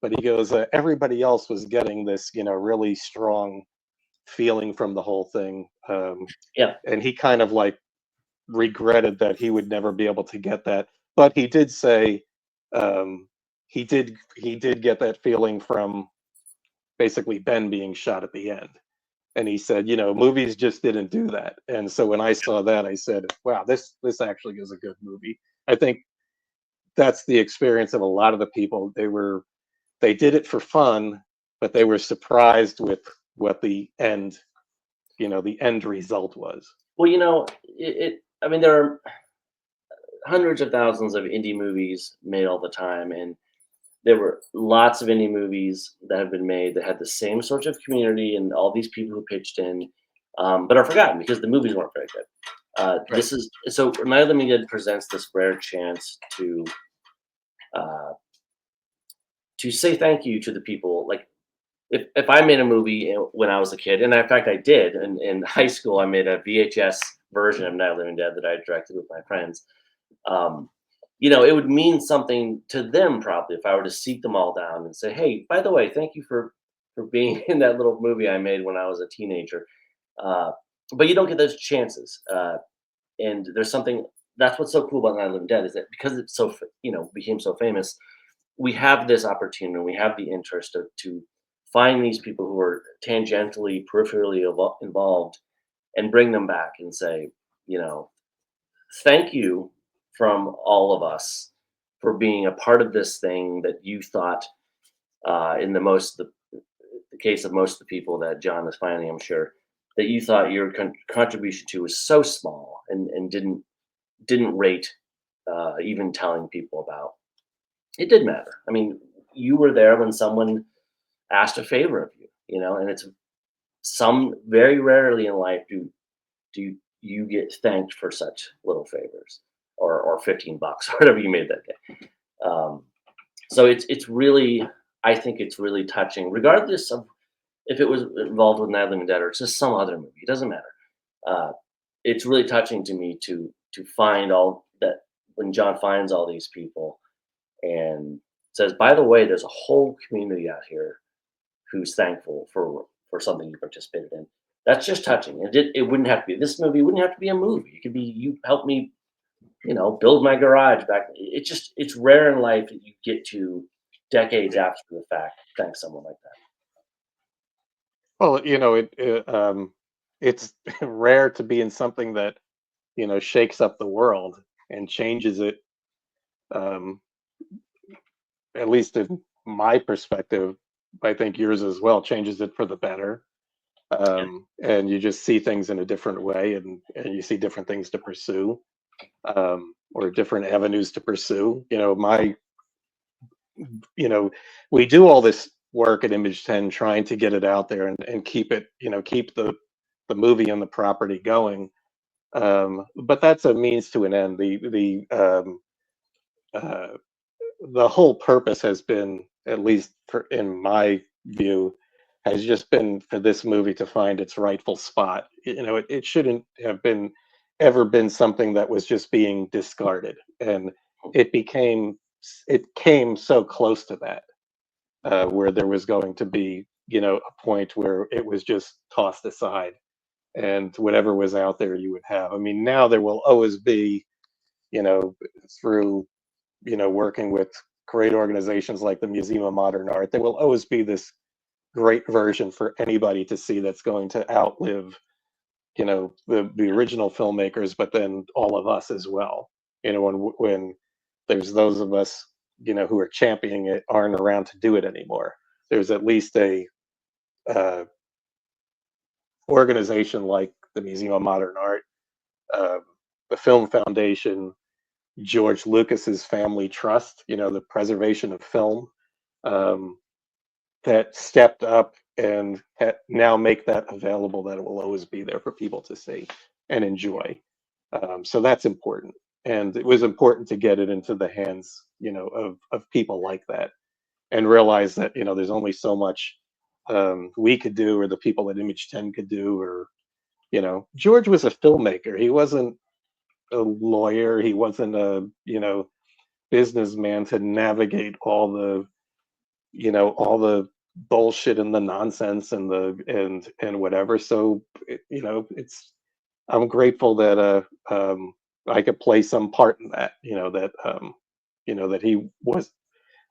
But he goes, everybody else was getting this, really strong feeling from the whole thing. Yeah. And he kind of like regretted that he would never be able to get that. But he did say, he did get that feeling from basically Ben being shot at the end. And he said, movies just didn't do that. And so when I saw that, I said, wow, this actually is a good movie. I think that's the experience of a lot of the people. They did it for fun, but they were surprised with what the end result was. Well, I mean, there are hundreds of thousands of indie movies made all the time, and there were lots of indie movies that have been made that had the same sort of community and all these people who pitched in, but are forgotten because the movies weren't very good. This is so Night of the Living Dead presents this rare chance to say thank you to the people. Like if I made a movie when I was a kid, and in fact I did, in high school I made a VHS version of Night of the Living Dead that I directed with my friends. It would mean something to them probably if I were to seek them all down and say, hey, by the way, thank you for being in that little movie I made when I was a teenager. But you don't get those chances. And there's something that's what's so cool about Night of the Living Dead is that because it's so became so famous, we have this opportunity, we have the interest to find these people who are tangentially, peripherally involved, and bring them back and say, thank you from all of us for being a part of this thing that you thought, in the case of most of the people that John is finding, I'm sure, that you thought your contribution to was so small and didn't rate even telling people about. It did matter. I mean, you were there when someone asked a favor of you, and it's very rarely in life do you get thanked for such little favors or $15 or whatever you made that day. So it's really, I think it's really touching, regardless of if it was involved with Night of the Living Dead or just some other movie. It doesn't matter. It's really touching to me to find all that when John finds all these people and says, by the way, there's a whole community out here who's thankful for something you participated in. That's just touching. It wouldn't have to be this movie. It wouldn't have to be a movie. It could be you helped me, build my garage back. It's rare in life that you get to decades after the fact thank someone like that. Well, it's rare to be in something that shakes up the world and changes it. At least in my perspective, I think yours as well, changes it for the better. And you just see things in a different way, and you see different things to pursue, or different avenues to pursue. We do all this work at Image 10 trying to get it out there and keep it, keep the movie and the property going. But that's a means to an end. The whole purpose has been, at least in my view, has just been for this movie to find its rightful spot. It shouldn't have ever been something that was just being discarded, and it came so close to that, where there was going to be a point where it was just tossed aside, and whatever was out there you would have. I mean, now there will always be, through working with great organizations like the Museum of Modern Art, there will always be this great version for anybody to see that's going to outlive the original filmmakers, but then all of us as well. When there's those of us who are championing it aren't around to do it anymore, there's at least a organization like the Museum of Modern Art, the Film Foundation, George Lucas's Family Trust, the preservation of film, that stepped up and now make that available, that it will always be there for people to see and enjoy. So that's important. and it was important to get it into the hands, of people like that, and realize that there's only so much we could do, or the people at Image 10 could do, or George was a filmmaker. He wasn't a lawyer. He wasn't a businessman to navigate all the bullshit and the nonsense and and whatever. So it's I'm grateful that I could play some part in that. That he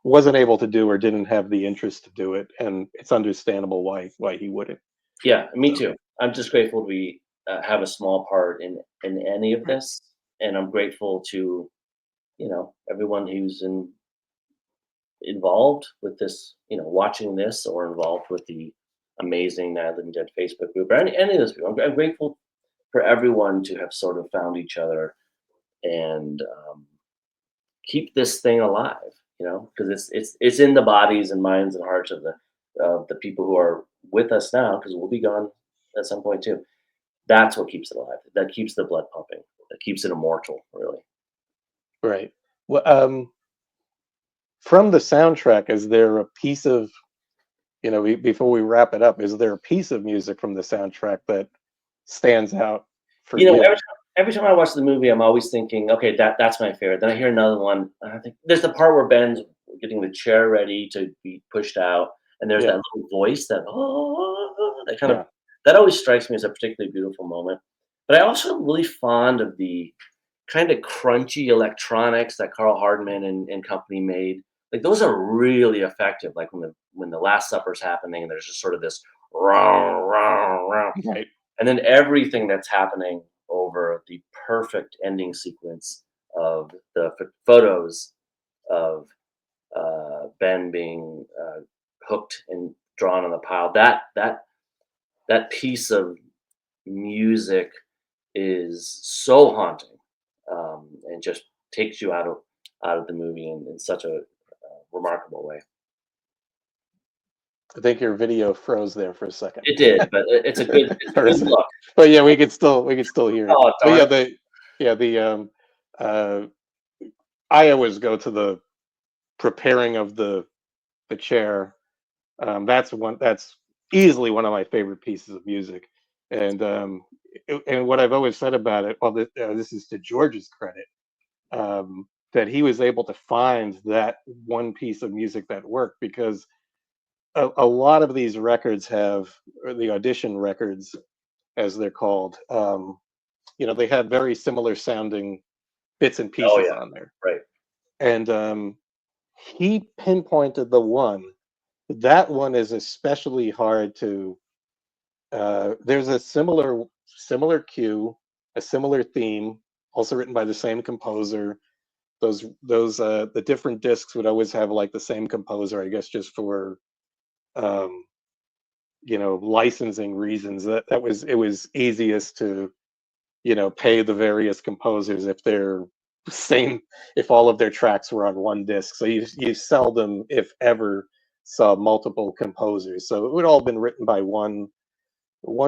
wasn't able to do or didn't have the interest to do it, and it's understandable why he wouldn't. Yeah, me So too. I'm just grateful to be have a small part in any of this, and I'm grateful to everyone who's involved with this, watching this, or involved with the amazing Night of the Living Dead Facebook group, or any of those people. I'm grateful for everyone to have sort of found each other and keep this thing alive. Because it's in the bodies and minds and hearts of the people who are with us now, because we'll be gone at some point too. That's what keeps it alive. That keeps the blood pumping. That keeps it immortal, really. right. Well, from the soundtrack, is there a piece of before we wrap it up, is there a piece of music from the soundtrack that stands out for you? Every time I watch the movie, I'm always thinking, okay, that's my favorite. Then I hear another one, and I think there's the part where Ben's getting the chair ready to be pushed out, and there's that little voice that that kind of that always strikes me as a particularly beautiful moment. But I also am really fond of the kind of crunchy electronics that Carl Hardman and company made. Like those are really effective. Like when the Last Supper's happening, and there's just sort of this row, row, row. Right. And then everything that's happening over the perfect ending sequence of the photos of Ben being hooked and drawn on the pile. That piece of music is so haunting, and just takes you out of the movie in such a remarkable way. I think your video froze there for a second. It did, but it's a good look. But yeah, we could still hear it. Oh, But darn. I always go to the preparing of the chair. That's easily one of my favorite pieces of music. And what I've always said about it, well, this is to George's credit, that he was able to find that one piece of music that worked, because a lot of these records have, or the audition records, as they're called, they have very similar sounding bits and Oh pieces yeah, on there. right. And he pinpointed the one. That one is especially hard to. There's a similar cue, a similar theme, also written by the same composer. Those the different discs would always have like the same composer, I guess, just for licensing reasons. It was easiest to pay the various composers if they're same, if all of their tracks were on one disc. So you seldom, if ever, saw multiple composers. So it would all been written by one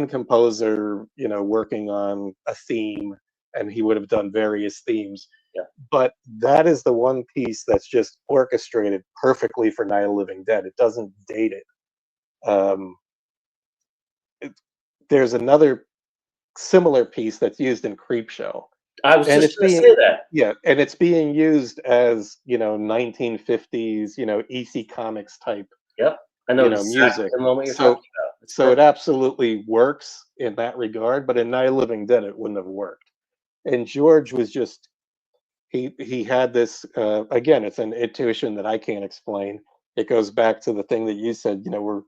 composer, working on a theme, and he would have done various themes. Yeah. But that is the one piece that's just orchestrated perfectly for Night of the Living Dead. It doesn't date it. There's another similar piece that's used in Creepshow. I was And just it's going to being, say that. yeah, and it's being used as 1950s, EC Comics type, Yep, I know exactly music. the moment you're talking about. It's So it perfect. absolutely works in that regard, but in Night of the Living Dead, it wouldn't have worked. And George was just he had this, again, it's an intuition that I can't explain. It goes back to the thing that you said. We're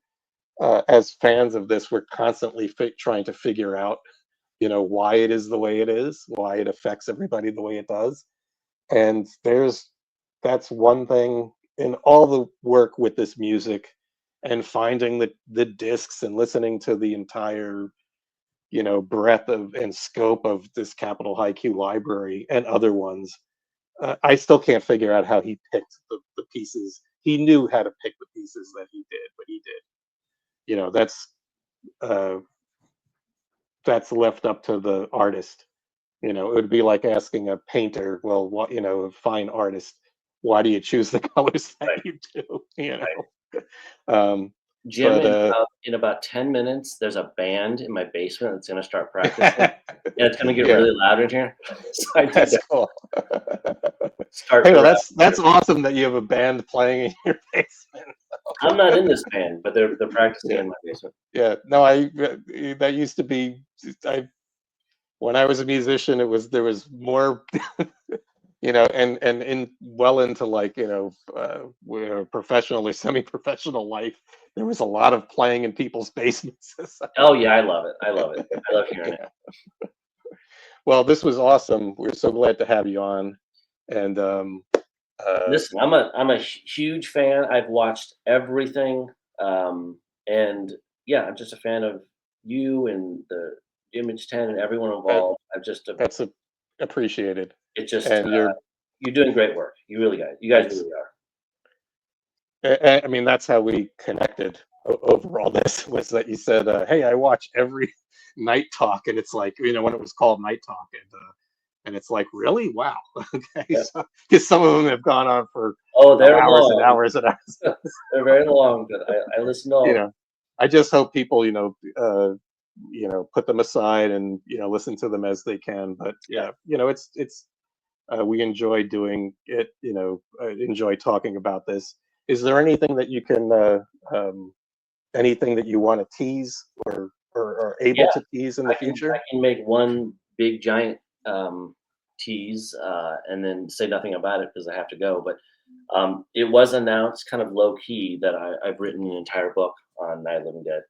as fans of this, we're constantly trying to figure out why it is the way it is, why it affects everybody the way it does. And that's one thing in all the work with this music, and finding the discs and listening to the entire breadth of and scope of this Capitol Haiku library and other ones. I still can't figure out how he picked the pieces. He knew how to pick the pieces that he did, but he did. That's left up to the artist You know, it would be like asking a painter, well, what, you know, a fine artist, why do you choose the colors that Right. you do? You Right. know, um, Jim, but in about 10 minutes, there's a band in my basement that's gonna start practicing, and it's gonna get yeah, really loud in here. So I need that's to cool. start Hey, the well, rap. that's awesome that you have a band playing in your basement. I'm not in this band, but they're practicing Yeah, in my basement. yeah. No, that used to be. I When I was a musician, there was more, you know, and in well into like, you know, professional or semi-professional life, there was a lot of playing in people's basements. So, Oh, yeah, I love it. I love it. I love hearing it. yeah. Well, this was awesome. We're so glad to have you on, and Listen, I'm a huge fan. I've watched everything, and yeah, I'm just a fan of you and the Image 10 and everyone that, involved. I've just that's appreciated, it's just and you're doing great work. You guys thanks. really are. I mean, that's how we connected over all this, was that you said, "Hey, I watch every Night Talk," and it's like, you know, when it was called Night Talk, and it's like, really, wow, okay, Yeah. so because some of them have gone on for, Oh, you know, they're hours and long. hours and hours. They're very long, but I listen to all You of them. know, I just hope people, you know, put them aside and, you know, listen to them as they can. But Yeah. yeah, you know, it's we enjoy doing it. You know, enjoy talking about this. Is there anything that you can anything that you want to tease or able Yeah, to tease in the I future? can make one big giant tease and then say nothing about it because I have to go. But it was announced kind of low key that I've written an entire book on Night of the Living Dead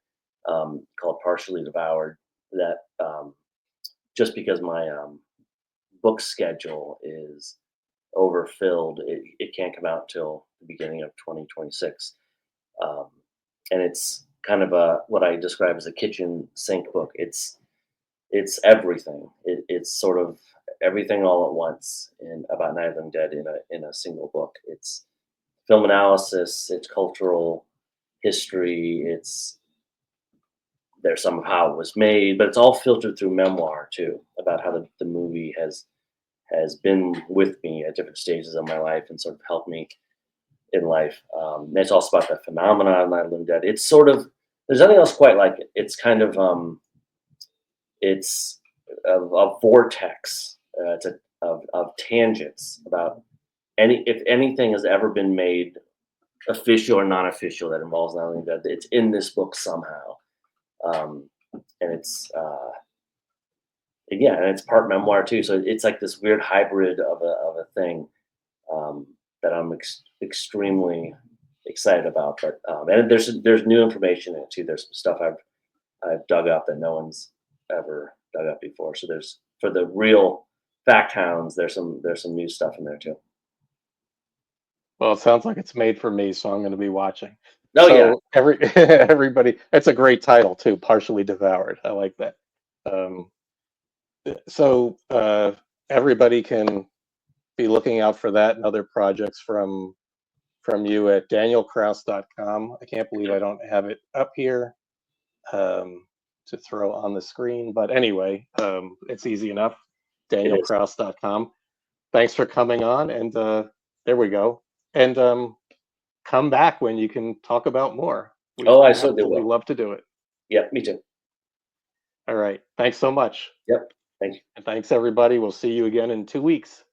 called Partially Devoured. That just because my book schedule is overfilled, it can't come out till the beginning of 2026. Um, and it's kind of a what I describe as a kitchen sink book. It's everything. It's sort of everything all at once in about Night of the Living Dead in a single book. It's film analysis, it's cultural history, it's there's some of how it was made, but it's all filtered through memoir too, about how the movie has been with me at different stages of my life and sort of helped me in life. And it's also about the phenomenon of Night of the Living Dead. It's sort of there's nothing else quite like it. It's kind of it's a vortex. It's of tangents about if anything has ever been made official or non-official that involves not only that it's in this book somehow, and it's yeah, and it's part memoir too. So it's like this weird hybrid of a thing um, that I'm extremely excited about. But and there's new information in it too. There's some stuff I've dug up that no one's ever dug up before. So there's for the real fact hounds, there's some new stuff in there too. Well, it sounds like it's made for me, so I'm going to be watching. Oh yeah, So everybody, that's a great title too. Partially Devoured. I like that. Um, so everybody can be looking out for that and other projects from you at danielkraus.com. I can't believe I don't have it up here to throw on the screen, but anyway, it's easy enough. it is. danielkraus.com. Thanks for coming on, and there we go. And come back when you can talk about more. We Oh, I certainly absolutely will. love to do it. Yeah, me too. All right. Thanks so much. Yep. Thank you. And thanks, everybody. We'll see you again in 2 weeks.